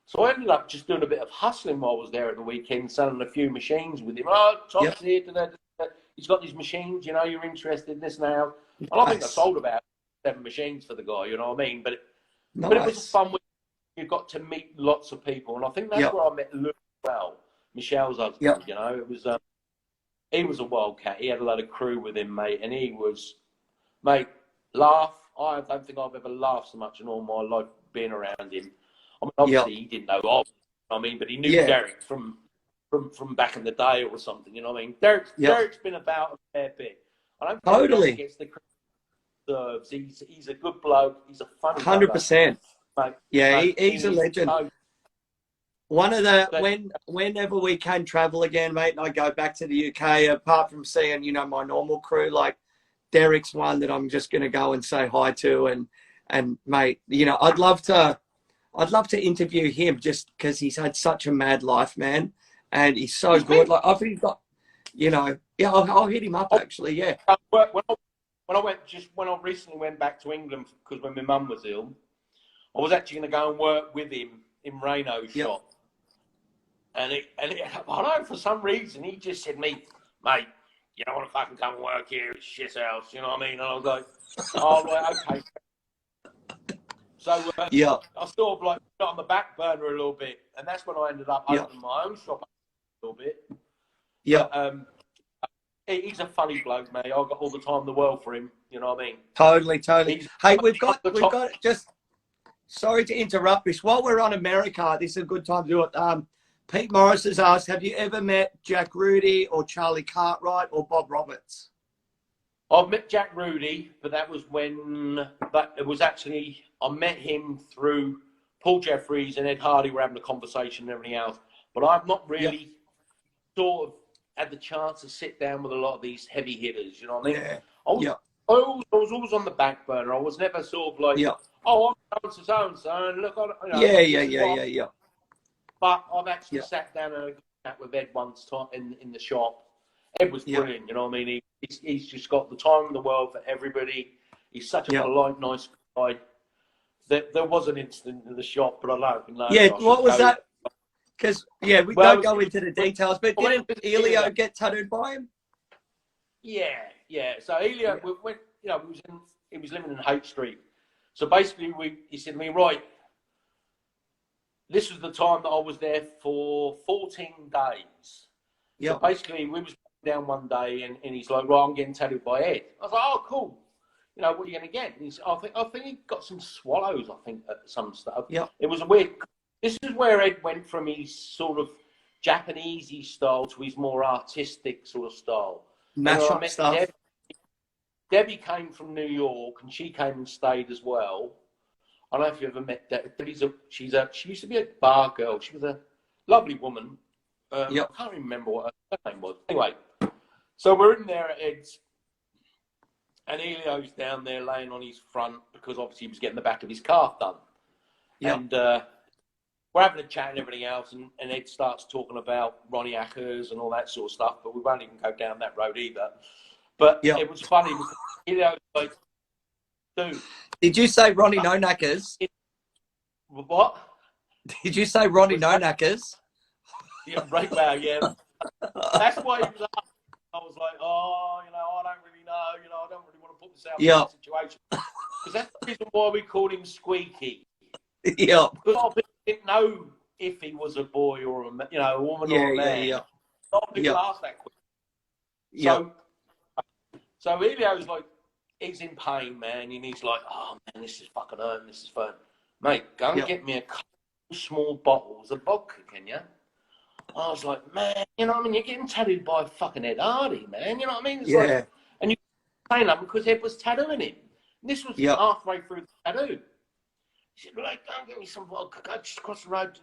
So I ended up just doing a bit of hustling while I was there at the weekend, selling a few machines with him. Oh, Todd's here today. he's got these machines, you know, you're interested in this now. And I think I sold about 7 machines for the guy, you know what I mean? But it was a fun week. You got to meet lots of people. And I think that's where I met Luke as well, Michelle's husband, you know. It was, he was a wildcat. He had a lot of crew with him, mate. And he was, mate, laugh. I don't think I've ever laughed so much in all my life being around him. I mean, obviously, he didn't know of, I mean, but he knew Derek from back in the day or something, you know what I mean? Derek's been about a fair bit. I don't think Derek gets the credit he deserves. He's a good bloke. He's a funny 100%. Mate, yeah, mate, he's a legend. One of the whenever we can travel again, mate, and I go back to the UK, apart from seeing, you know, my normal crew, like Derek's one that I'm just gonna go and say hi to, and mate, you know, I'd love to interview him just because he's had such a mad life, man, and he's so good. Like I've got, you know, I'll hit him up actually. Yeah. When I recently went back to England because when my mum was ill, I was actually going to go and work with him in Reno's shop. And I don't know, for some reason, he just said to me, mate, you don't want to fucking come and work here, it's shit house, you know what I mean? And I was like, oh, right, okay. So I sort of like got on the back burner a little bit. And that's when I ended up opening my own shop a little bit. Yeah. But, he's a funny bloke, mate. I've got all the time in the world for him, you know what I mean? Totally. Hey, we've got just, sorry to interrupt this. While we're on America, this is a good time to do it. Pete Morris has asked, have you ever met Jack Rudy or Charlie Cartwright or Bob Roberts? I've met Jack Rudy, but that was I met him through Paul Jeffries and Ed Hardy were having a conversation and everything else. But I've not really sort of had the chance to sit down with a lot of these heavy hitters, you know what I mean? Yeah. I was always on the back burner. I was never sort of like, oh, I'm so-and-so, and look, you know, yeah. But I've actually sat down and chat with Ed once in the shop. Ed was brilliant, you know what I mean? He's just got the time in the world for everybody. He's such a polite, nice guy. There was an incident in the shop, but I don't know. Yeah, what was that? Because, we don't go into the details, but didn't Elio get tattooed by him? Yeah. So Elio, he was living in Haight Street. So basically, he said to me, right, this was the time that I was there for 14 days. So basically, we was down one day, and he's like, right, I'm getting tattooed by Ed. I was like, oh, cool. You know, what are you going to get? And he's, I think he got some swallows, I think, some stuff. Yeah. It was a weird... This is where Ed went from his sort of Japanesey style to his more artistic sort of style. Mash-up stuff. Debbie came from New York, and she came and stayed as well. I don't know if you ever met Debbie, but she used to be a bar girl. She was a lovely woman. I can't remember what her name was. Anyway, so we're in there at Ed's, and Elio's down there laying on his front because obviously he was getting the back of his calf done. And we're having a chat and everything else, and Ed starts talking about Ronnie Ackers and all that sort of stuff, but we won't even go down that road either. But it was funny because Elio's like, dude. Did you say Ronnie No Knackers? What? Did you say Ronnie No Knackers? Yeah, right. Well, yeah. That's why he was asking. I was like, oh, you know, I don't really know. You know, I don't really want to put myself in that situation. Because that's the reason why we called him Squeaky. Yeah. Because a lot of people didn't know if he was a boy or a woman or a man. A lot of people asked that question. So Elio's like, he's in pain, man, and he's like, oh man, this is fucking hurting, this is fun. Mate, go and get me a couple of small bottles of vodka, can you? I was like, man, you know what I mean? You're getting tattooed by fucking Ed Hardy, man. You know what I mean? It's like, and you saying that because Ed was tattooing him. And this was halfway through the tattoo. He said, right, go and get me some vodka. Go just across the road.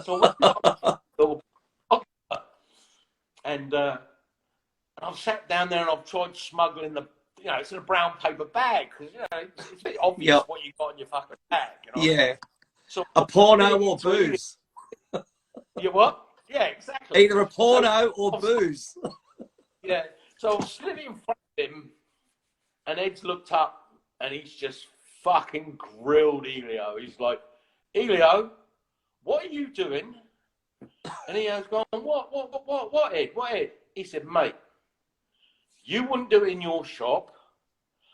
So I went and I've sat down there and I've tried smuggling it's in a brown paper bag because, it's a bit obvious what you got in your fucking bag. You know? So a porno or booze. You what? Yeah, exactly. Either a porno or booze. So I was sitting in front of him, and Ed's looked up, and he's just fucking grilled Elio. He's like, Elio, what are you doing? And he was going, what, Ed? What, Ed? He said, mate, you wouldn't do it in your shop.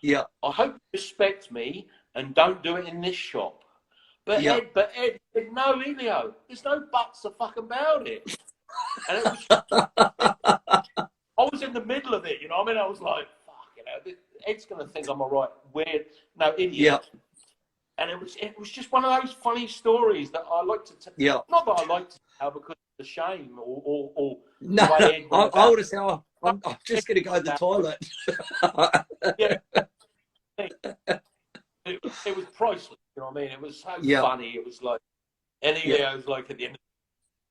Yeah. I hope you respect me and don't do it in this shop. But Yeah. Ed said, no, Elio, there's no buts a fuck about it. And it was, I was in the middle of it, you know what I mean? I was like, fuck, you know, Ed's going to think I'm a right weird, no, idiot. Yeah. And it was just one of those funny stories that I like to tell. Yeah. Not that I like to tell because it's a shame or No, the way Ed went I about would have said, oh, I'm just going to go to the toilet. Yeah. It was priceless, you know what I mean? It was so Yeah. funny. It was like, and Elio was like at the end,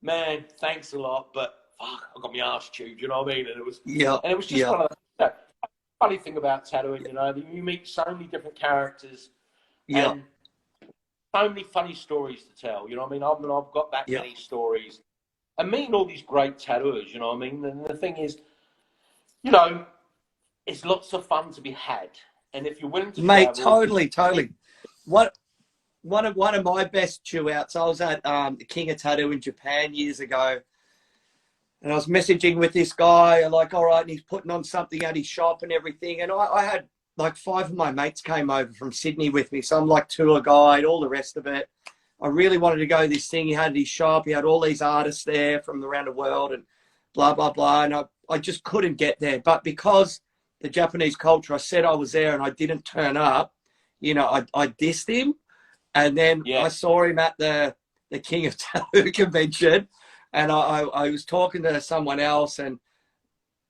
man, thanks a lot, but fuck, I got my arse chewed, you know what I mean? And it was, just one of the funny thing about tattooing, you know, that you meet so many different characters and so many funny stories to tell, you know what I mean? I've got that many stories. And meeting all these great tattooers, you know what I mean? And the thing is, you know, it's lots of fun to be had. And if you're willing to Mate, travel... totally. One of my best chew outs, I was at the King of Tattoo in Japan years ago. And I was messaging with this guy, like, all right, and he's putting on something at his shop and everything. And I had like 5 of my mates came over from Sydney with me. So I'm like tour guide, all the rest of it. I really wanted to go to this thing. He had his shop. He had all these artists there from around the world and blah, blah, blah. And I just couldn't get there. But because the Japanese culture, I said I was there and I didn't turn up, you know, I dissed him. And then I saw him at the King of Tattoo convention. And I was talking to someone else, and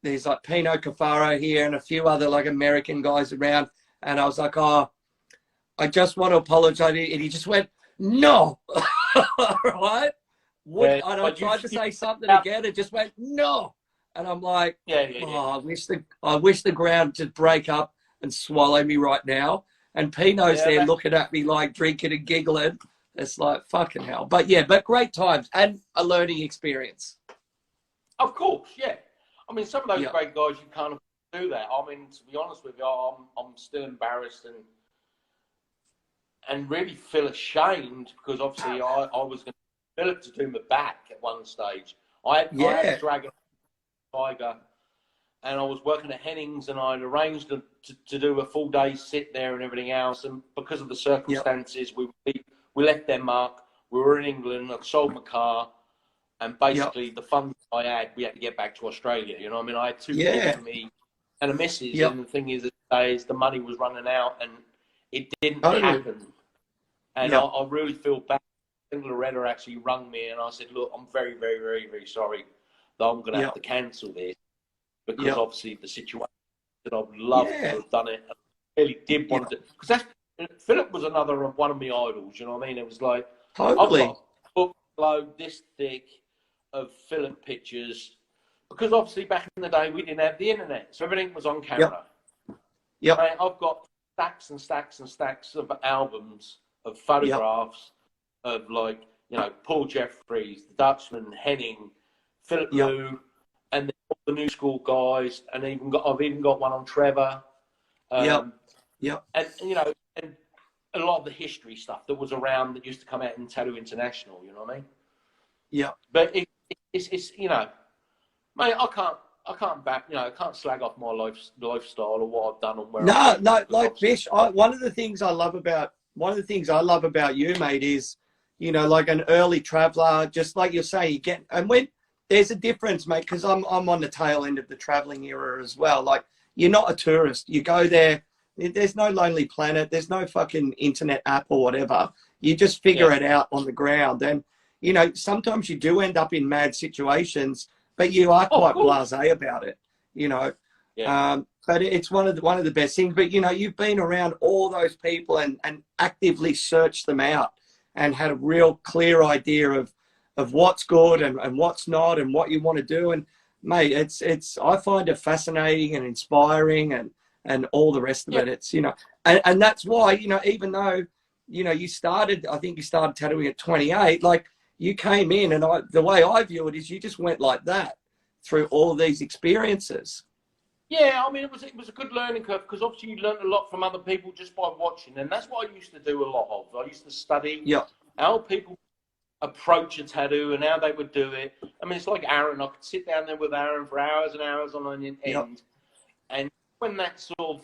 there's like Pino Cafaro here and a few other like American guys around. And I was like, oh, I just want to apologize. And he just went, no. Right? And I tried to say something again. It just went, no. And I'm like, I wish the ground would break up and swallow me right now. And Pino's there looking at me like drinking and giggling. It's like, fucking hell. But great times and a learning experience. Of course, yeah. I mean, some of those great guys, you can't do that. I mean, to be honest with you, I'm still embarrassed and really feel ashamed because obviously I was going to Philip to do my back at one stage. I had a Dragon Tiger and I was working at Hennings and I'd arranged to do a full day sit there and everything else. And because of the circumstances, we left Denmark, we were in England, I sold my car, and basically the funds I had, we had to get back to Australia. You know what I mean? I had 2 kids for me and a missus, and the thing is, the money was running out and it didn't happen. And I really feel bad. I think Loretta actually rung me and I said, look, I'm very, very, very, very sorry that I'm going to have to cancel this because obviously the situation that I'd love to have done it. I really did want to, because Philip was another one of my idols, you know what I mean? It was like, I've got a bookload this thick of Philip pictures, because obviously back in the day we didn't have the internet, so everything was on camera. Right? I've got stacks and stacks and stacks of albums of photographs of, like, you know, Paul Jeffries, the Dutchman, Henning, Philip Liu, and all the new school guys, and I've even got one on Trevor. And you know, and a lot of the history stuff that was around that used to come out in Tattoo International, you know what I mean? Yeah. But it's you know, mate, I can't slag off my lifestyle or what I've done and where. No, like Bish, one of the things I love about you, mate, is, you know, like an early traveller, just like you're saying, when there's a difference, mate, because I'm on the tail end of the travelling era as well. Like, you're not a tourist. You go there. There's no Lonely Planet. There's no fucking internet app or whatever. You just figure it out on the ground. And, you know, sometimes you do end up in mad situations, but you are quite blasé about it, you know. But it's one of the best things. But, you know, you've been around all those people and actively searched them out and had a real clear idea of what's good and what's not and what you want to do. And, mate, it's I find it fascinating and inspiring and all the rest of it. It's, you know, and that's why, you know, even though, you know, I think you started tattooing at 28, like, you came in and the way I view it is you just went like that through all these experiences. Yeah, I mean, it was a good learning curve because obviously you learned a lot from other people just by watching, and that's what I used to do a lot of. I used to study how people approach a tattoo and how they would do it. I mean, it's like Aaron. I could sit down there with Aaron for hours and hours on end, And when that sort of,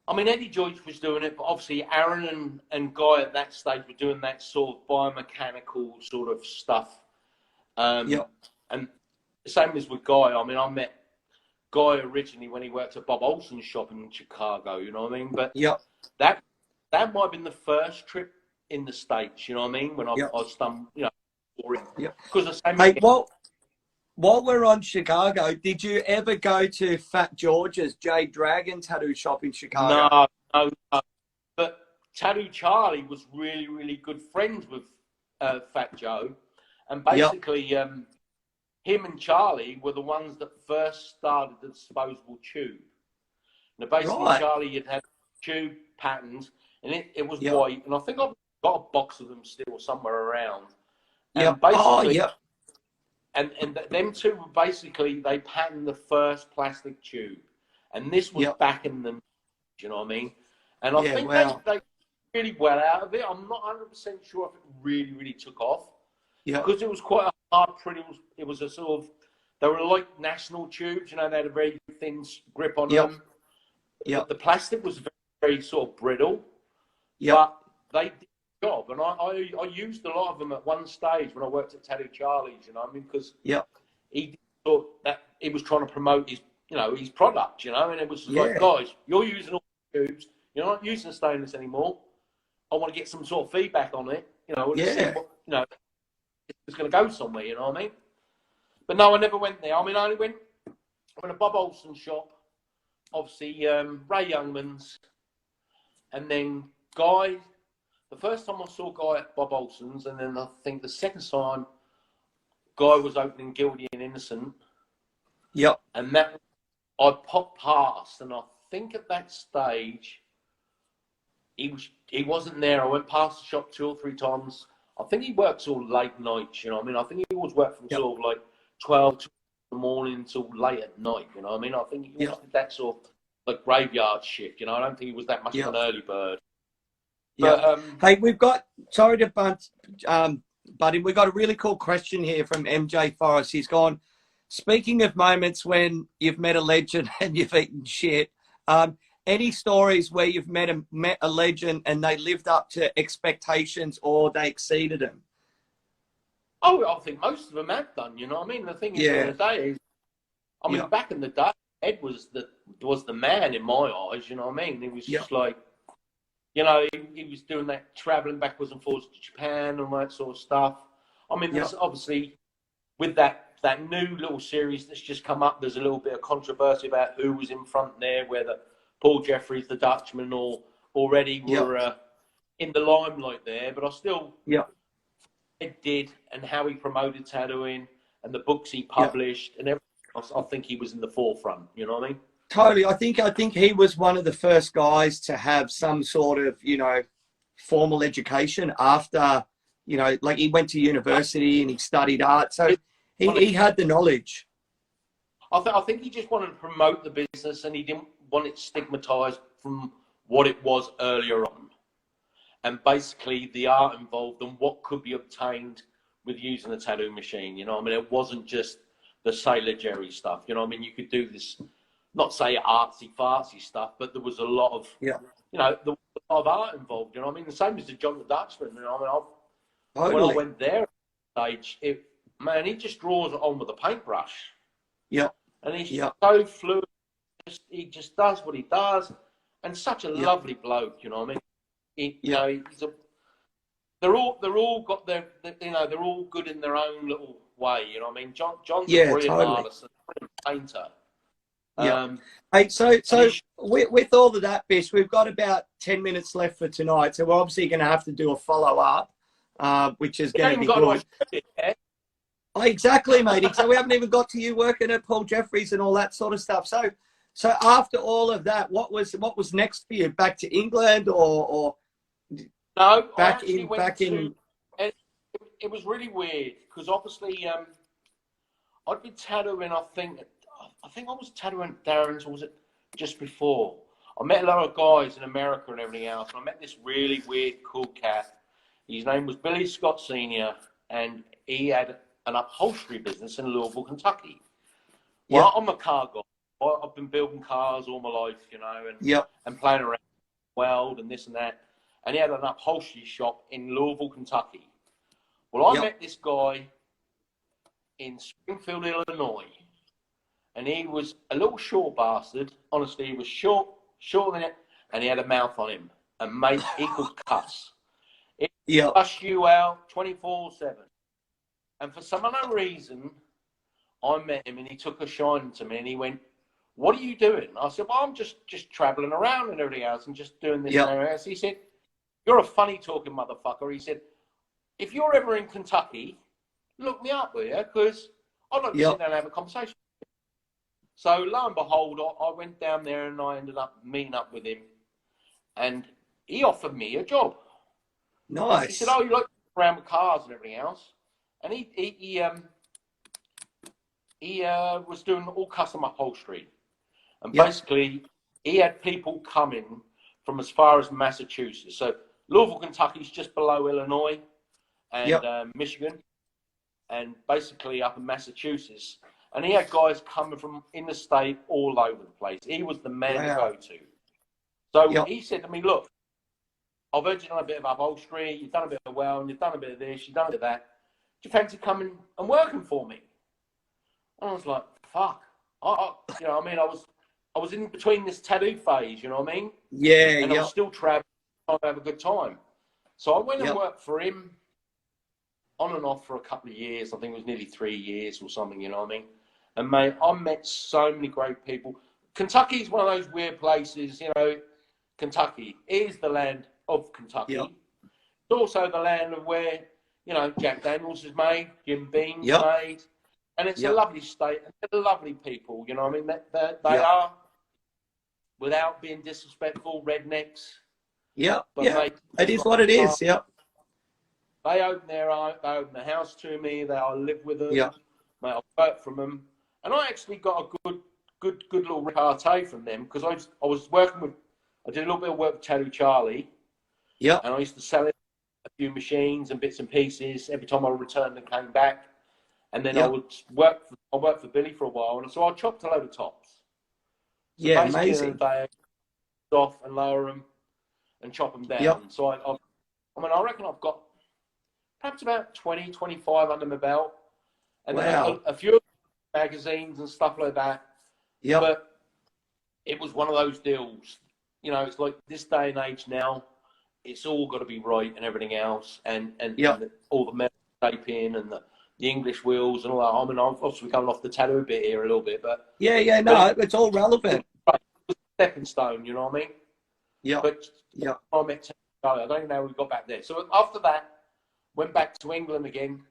I mean, Eddie Joyce was doing it, but obviously Aaron and Guy at that stage were doing that sort of biomechanical sort of stuff. And the same as with Guy. I mean, I met Guy originally when he worked at Bob Olsen's shop in Chicago, you know what I mean? But that might have been the first trip in the States, you know what I mean? When I was done, you know, because the same. Hey, while we're on Chicago, did you ever go to Fat George's Jade Dragon tattoo shop in Chicago? No. But Tattoo Charlie was really, really good friends with Fat Joe. And basically, him and Charlie were the ones that first started the disposable tube. Now, basically, Charlie had tube patterns, and it was white. And I think I've got a box of them still somewhere around. And basically, And them two were basically, they patterned the first plastic tube. And this was back in the, you know what I mean? And I think they did really well out of it. I'm not 100% sure if it really, really took off. Because it was quite a hard print. It was a sort of, they were like national tubes, you know, they had a very thin grip on them. The plastic was very, very sort of brittle. But they did the job. And I used a lot of them at one stage when I worked at Tattoo Charlie's, you know what I mean? Because he thought that he was trying to promote his, you know, his product, you know, and it was like, guys, you're using all the tubes, you're not using stainless anymore. I want to get some sort of feedback on it, you know, see what, you know, it's going to go somewhere, you know what I mean? But no, I never went there. I mean, I only went to Bob Olsen's shop, obviously Ray Youngman's, and then Guy. The first time I saw Guy at Bob Olsen's, and then I think the second time Guy was opening Guilty and Innocent. And that I popped past, and I think at that stage he wasn't there. I went past the shop 2 or 3 times. I think he works all late nights, you know what I mean? I think he always worked from sort of like 12 in the morning till late at night, you know what I mean? I think he always did that sort of like graveyard shift, you know? I don't think he was that much of an early bird. But, hey, we've got, sorry to butt in, we've got a really cool question here from MJ Forrest. He's gone, speaking of moments when you've met a legend and you've eaten shit, any stories where you've met a legend and they lived up to expectations or they exceeded them? Oh, I think most of them have done, you know what I mean? The thing is, in the day is, I mean, back in the day, Ed was the man in my eyes, you know what I mean? He was just like, you know, he was doing that traveling backwards and forwards to Japan and all that sort of stuff. I mean, there's obviously, with that new little series that's just come up, there's a little bit of controversy about who was in front there, whether Paul Jeffries, the Dutchman, or already were in the limelight there. But I still, Ed did, and how he promoted tattooing and the books he published and everything else, I think he was in the forefront, you know what I mean? Totally. I think he was one of the first guys to have some sort of, you know, formal education after, you know, like he went to university and he studied art. So he had the knowledge. I think he just wanted to promote the business and he didn't want it stigmatized from what it was earlier on. And basically the art involved and what could be obtained with using a tattoo machine. You know, I mean, it wasn't just the Sailor Jerry stuff. You know, I mean, you could do this, not say artsy fartsy stuff, but there was a lot of, you know, there was a lot of art involved. You know, I mean, the same as the John the Dutchman. You know, I mean, when I went there at that stage, man, he just draws it on with a paintbrush. And he's so fluid. He just does what he does, and such a lovely bloke. You know what I mean? You know, they're all got their, you know, they're all good in their own little way. You know what I mean? John's a brilliant artist, a brilliant painter. Hey, so with all of that, Bish, we've got about 10 minutes left for tonight, so we're obviously going to have to do a follow-up, which is going to be good. Oh, exactly, mate. So we haven't even got to you working at Paul Jeffries and all that sort of stuff. So after all of that, what was next for you? Back to England or no? Back in. It was really weird because obviously I'd been tattooing. I think I was tattooing Darren's, or was it just before? I met a lot of guys in America and everything else. And I met this really weird, cool cat. His name was Billy Scott Sr. and he had an upholstery business in Louisville, Kentucky. Well, I'm a car guy. I've been building cars all my life, you know, Yep. and playing around the world and this and that. And he had an upholstery shop in Louisville, Kentucky. Well, I met this guy in Springfield, Illinois, and he was a little short bastard. Honestly, he was shorter than it, and he had a mouth on him. And mate, he could cuss. He could cuss you out 24/7. And for some unknown reason, I met him, and he took a shine to me, and he went, "What are you doing?" I said, "Well, I'm just traveling around and everything else, and just doing this and everything else." He said, "You're a funny talking motherfucker." He said, "If you're ever in Kentucky, look me up, will you? Because I'd like to sit down and have a conversation." So lo and behold, I went down there and I ended up meeting up with him, and he offered me a job. Nice. He said, "Oh, you like to go around with cars and everything else?" And he was doing all custom upholstery, and basically he had people coming from as far as Massachusetts. So Louisville, Kentucky's just below Illinois and Michigan, and basically up in Massachusetts. And he had guys coming from in the state all over the place. He was the man to go to. So he said to me, "Look, I've heard you've done a bit of upholstery, you've done a bit of welding, you've done a bit of this, you've done a bit of that. Do you fancy coming and working for me?" And I was like, "Fuck." You know what I mean? I was in between this tattoo phase, you know what I mean? Yeah, and I was still traveling, trying to have a good time. So I went and worked for him on and off for a couple of years. I think it was nearly 3 years or something, you know what I mean? And mate, I met so many great people. Kentucky's one of those weird places, you know. Kentucky is the land of Kentucky. It's also the land of where, you know, Jack Daniels is made, Jim Beam's made. And it's a lovely state, and they're lovely people, you know what I mean? They are, without being disrespectful, rednecks. Mate, it is what it is, They open their house to me, I live with them, mate, I work from them. And I actually got a good little repartee from them, because I was working with, I did a little bit of work with Tattoo Charlie. And I used to sell him a few machines and bits and pieces every time I returned and came back. And then I worked for Billy for a while, and so I chopped a load of tops. So amazing. They off and lower them and chop them down. So I reckon I've got perhaps about 20, 25 under my belt, and then a few magazines and stuff like that. But it was one of those deals. You know, it's like this day and age now, it's all got to be right and everything else, and all the metal shaping and the English wheels and all that. I mean, I'm obviously coming off the tattoo bit here a little bit, but it's all relevant. It was a stepping stone, you know what I mean? But I met Charlie. I don't even know how we got back there. So after that, went back to England again.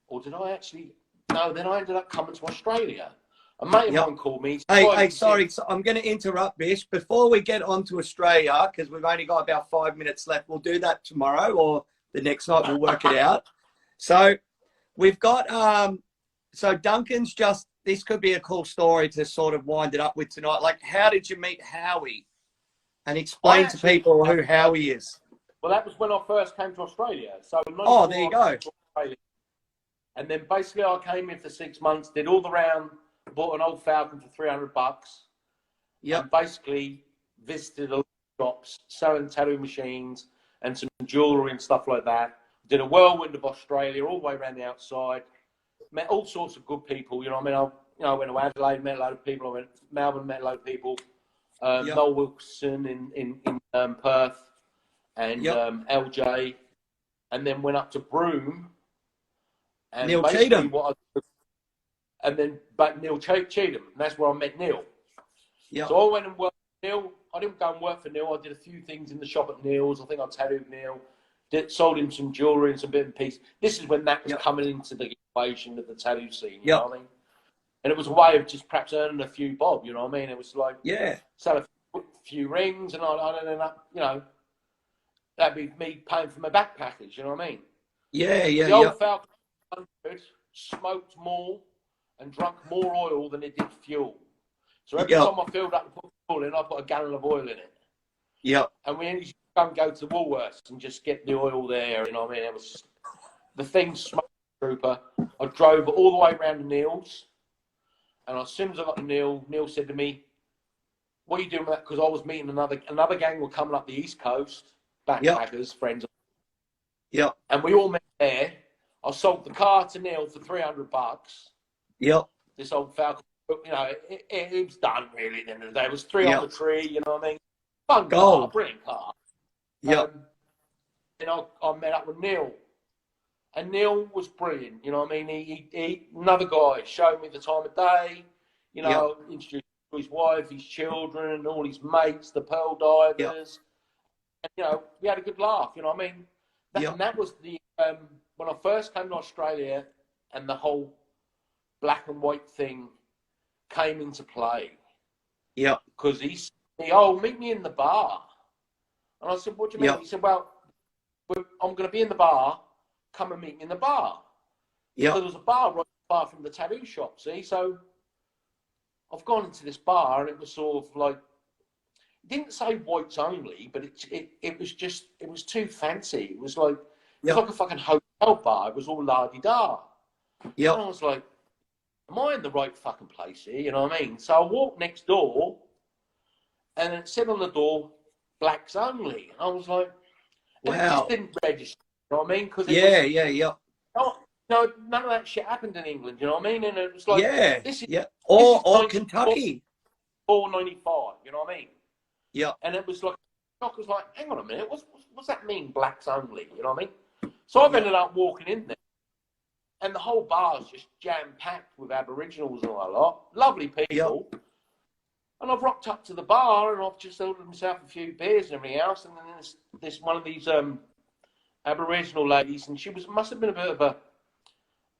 Or did I actually? No, then I ended up coming to Australia. A mate of mine called me. Hey, sorry, so I'm going to interrupt, Bish. Before we get on to Australia, because we've only got about 5 minutes left, we'll do that tomorrow or the next night. We'll work it out. So we've got, so Duncan's this could be a cool story to sort of wind it up with tonight. Like, how did you meet Howie? And explain to people who Howie is. Well, that was when I first came to Australia. So there you go. And then basically I came in for 6 months, did all the round, bought an old Falcon for $300. And basically visited a lot of shops, selling tattoo machines and some jewellery and stuff like that. Did a whirlwind of Australia all the way around the outside. Met all sorts of good people, you know what I mean? I went to Adelaide, met a load of people. I went to Melbourne, met a load of people. Noel Wilson in Perth and LJ. And then went up to Broome. And Neil Cheatham. Neil Cheatham. And that's where I met Neil. So I went and worked with Neil. I didn't go and work for Neil. I did a few things in the shop at Neil's. I think I tattooed Neil. Sold him some jewellery and some bit and piece. This is when that was coming into the equation of the tattoo scene, you know what I mean? And it was a way of just perhaps earning a few bob, you know what I mean? It was like, sell a few rings and I ended up, you know, that'd be me paying for my back package, you know what I mean? The old Falcon 100 smoked more and drunk more oil than it did fuel. So every time I filled up and put fuel in, I put a gallon of oil in it. And we ended up go to Woolworths and just get the oil there, you know what I mean? It was the thing smoked, trooper. I drove all the way around to Neil's And as soon as I got to Neil said to me, "What are you doing with that?" Because I was meeting another gang were coming up the East Coast, backpackers, friends. Yep. And we all met there. I sold the car to Neil for $300. Yep. This old Falcon, you know, it was done really at the end of the day. It was three on the tree, you know what I mean? Fun car, brilliant car. Yep. And I met up with Neil. And Neil was brilliant, you know what I mean? He another guy showed me the time of day, you know, introduced to his wife, his children, all his mates, the pearl divers. And, you know, we had a good laugh, you know what I mean? And that was the, when I first came to Australia and the whole black and white thing came into play. Yeah. Because he said, "Oh, meet me in the bar." And I said, "What do you mean?" He said, "Well, I'm going to be in the bar. Come and meet me in the bar." Yeah. So there was a bar right far from the tattoo shop, see? So I've gone into this bar and it was sort of like, it didn't say whites only, but it was just, it was too fancy. It was like, it was like a fucking hotel bar. It was all la-di-da. Yeah. And I was like, am I in the right fucking place here? You know what I mean? So I walked next door and it said on the door, "Blacks only." And I was like, wow. It just didn't register. You know what I mean? Cause no, none of that shit happened in England. You know what I mean? And it was like, this is or Kentucky, $4.95. You know what I mean? Yeah. And it was like, I was like, hang on a minute, what's that mean? Blacks only. You know what I mean? So I've ended up walking in there, and the whole bar is just jam packed with Aboriginals and all that lot. Lovely people. And I've rocked up to the bar and I've just ordered myself a few beers and everything else. And then there's this one of these Aboriginal ladies, and she must have been a bit of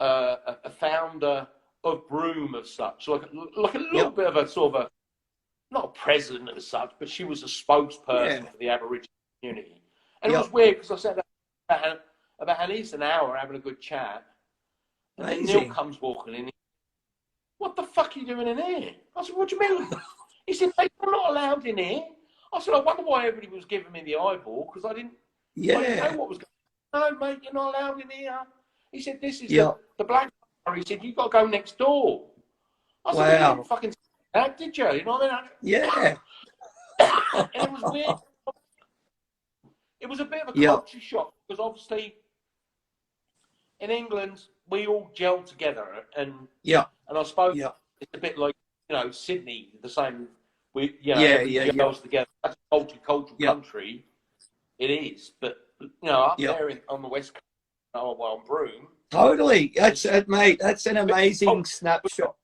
a founder of Broome as such, like a little bit of a sort of a, not a president as such, but she was a spokesperson for the Aboriginal community. And it was weird because I sat there about at least an hour having a good chat, and then Neil comes walking in. "What the fuck are you doing in here?" I said, "What do you mean?" He said, "Mate, I'm not allowed in here." I said, "I wonder why everybody was giving me the eyeball, because I didn't know what was going on." "No, mate, you're not allowed in here." He said, "This is the black bar." He said, "You've got to go next door." I said, "You didn't fucking say that, did you?" You know what I mean? And it was weird. It was a bit of a culture shock, because obviously in England we all gelled together, and I suppose it's a bit like, you know, Sydney, the same. We gels together. That's a multicultural country. It is, but you know, up there on the west coast, on Broome. Totally, mate. That's an amazing snapshot.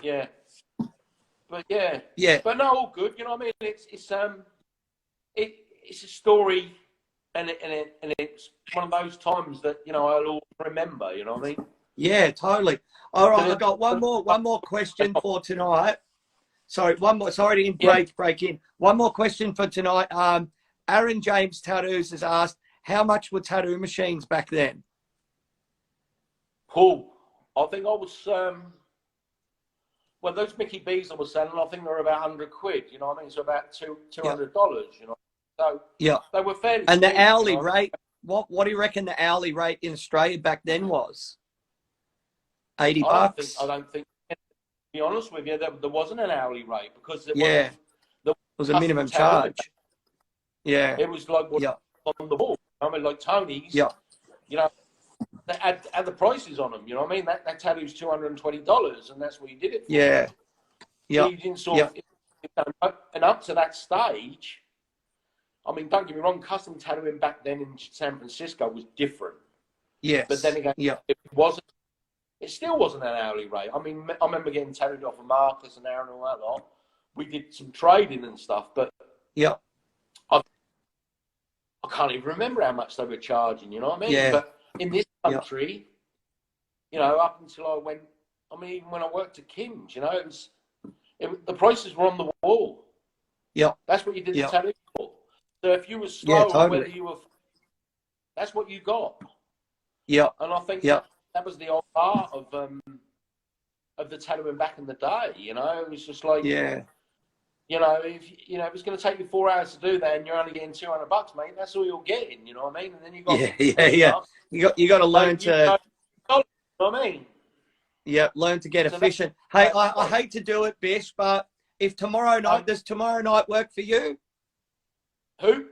Yeah, but but no, all good. You know what I mean? It's a story, and it's one of those times that, you know, I'll always remember. You know what I mean? Yeah, totally. All right, I've got one more question for tonight. Sorry, one more. Sorry to break in. One more question for tonight. Aaron James Tattoos has asked, how much were tattoo machines back then? Cool. I think I was well, those Mickey B's I was selling, I think they were about £100. You know what I mean? So about $200. You know. So they were fairly. And the hourly rate. What do you reckon the hourly rate in Australia back then was? $80. I don't think. To be honest with you, there wasn't an hourly rate, because there was a minimum charge. Yeah, it was like on the wall. I mean, like Tony's. You know, they had the prices on them. You know what I mean? That tattoo's $220, and that's what you did it for. Yeah. So you didn't sort of, and up to that stage, I mean, don't get me wrong, custom tattooing back then in San Francisco was different. Yes. But then again, it still wasn't an hourly rate. I mean, I remember getting tattooed off of Marcus and Aaron and all that lot. We did some trading and stuff, but I can't even remember how much they were charging, you know what I mean? Yeah. But in this country, you know, up until I went, I mean, even when I worked at Kim's, you know, the prices were on the wall. Yeah. That's what you did the tattoo for. So if you were slow, whether you were, that's what you got. Yeah. And I think that was the old art of the tattooing back in the day, you know? It was just like, you know, if it's going to take you 4 hours to do that, and you're only getting $200, mate, that's all you're getting. You know what I mean? And then you got you got to learn to. You know what I mean? Yeah, learn to get So efficient. Hey, I hate to do it, Bish, but if tomorrow night, does tomorrow night work for you? Who?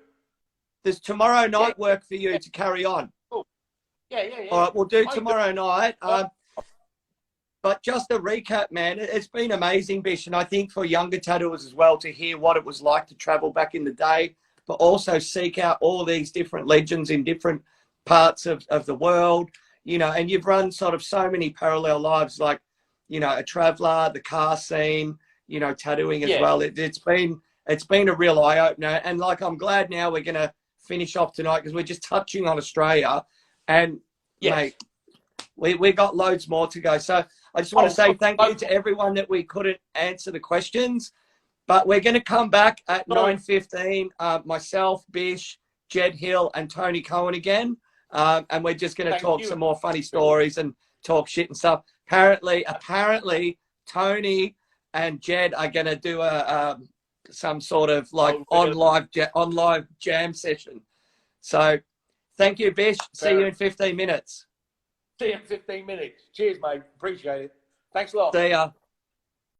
Does tomorrow Yeah, night work for you yeah, to carry on? cool. Yeah. All right, we'll do I can do tomorrow night. it. But just a recap, man, it's been amazing, Bish. And I think for younger tattooers as well to hear what it was like to travel back in the day, but also seek out all these different legends in different parts of the world, you know, and you've run sort of so many parallel lives, like, you know, a traveler, the car scene, you know, tattooing as Yeah. well. It's been a real eye opener. And like, I'm glad now we're going to finish off tonight because we're just touching on Australia and Yes. mate, we got loads more to go. So I just want to say thank you to everyone that we couldn't answer the questions, but we're going to come back at 9:15. Myself, Bish, Jed Hill, and Tony Cohen again, and we're just going to talk some more funny stories and talk shit and stuff. Apparently, Tony and Jed are going to do some sort of like on live jam session. So thank you, Bish. See you in 15 minutes. See you in 15 minutes. Cheers, mate. Appreciate it. Thanks a lot. See ya.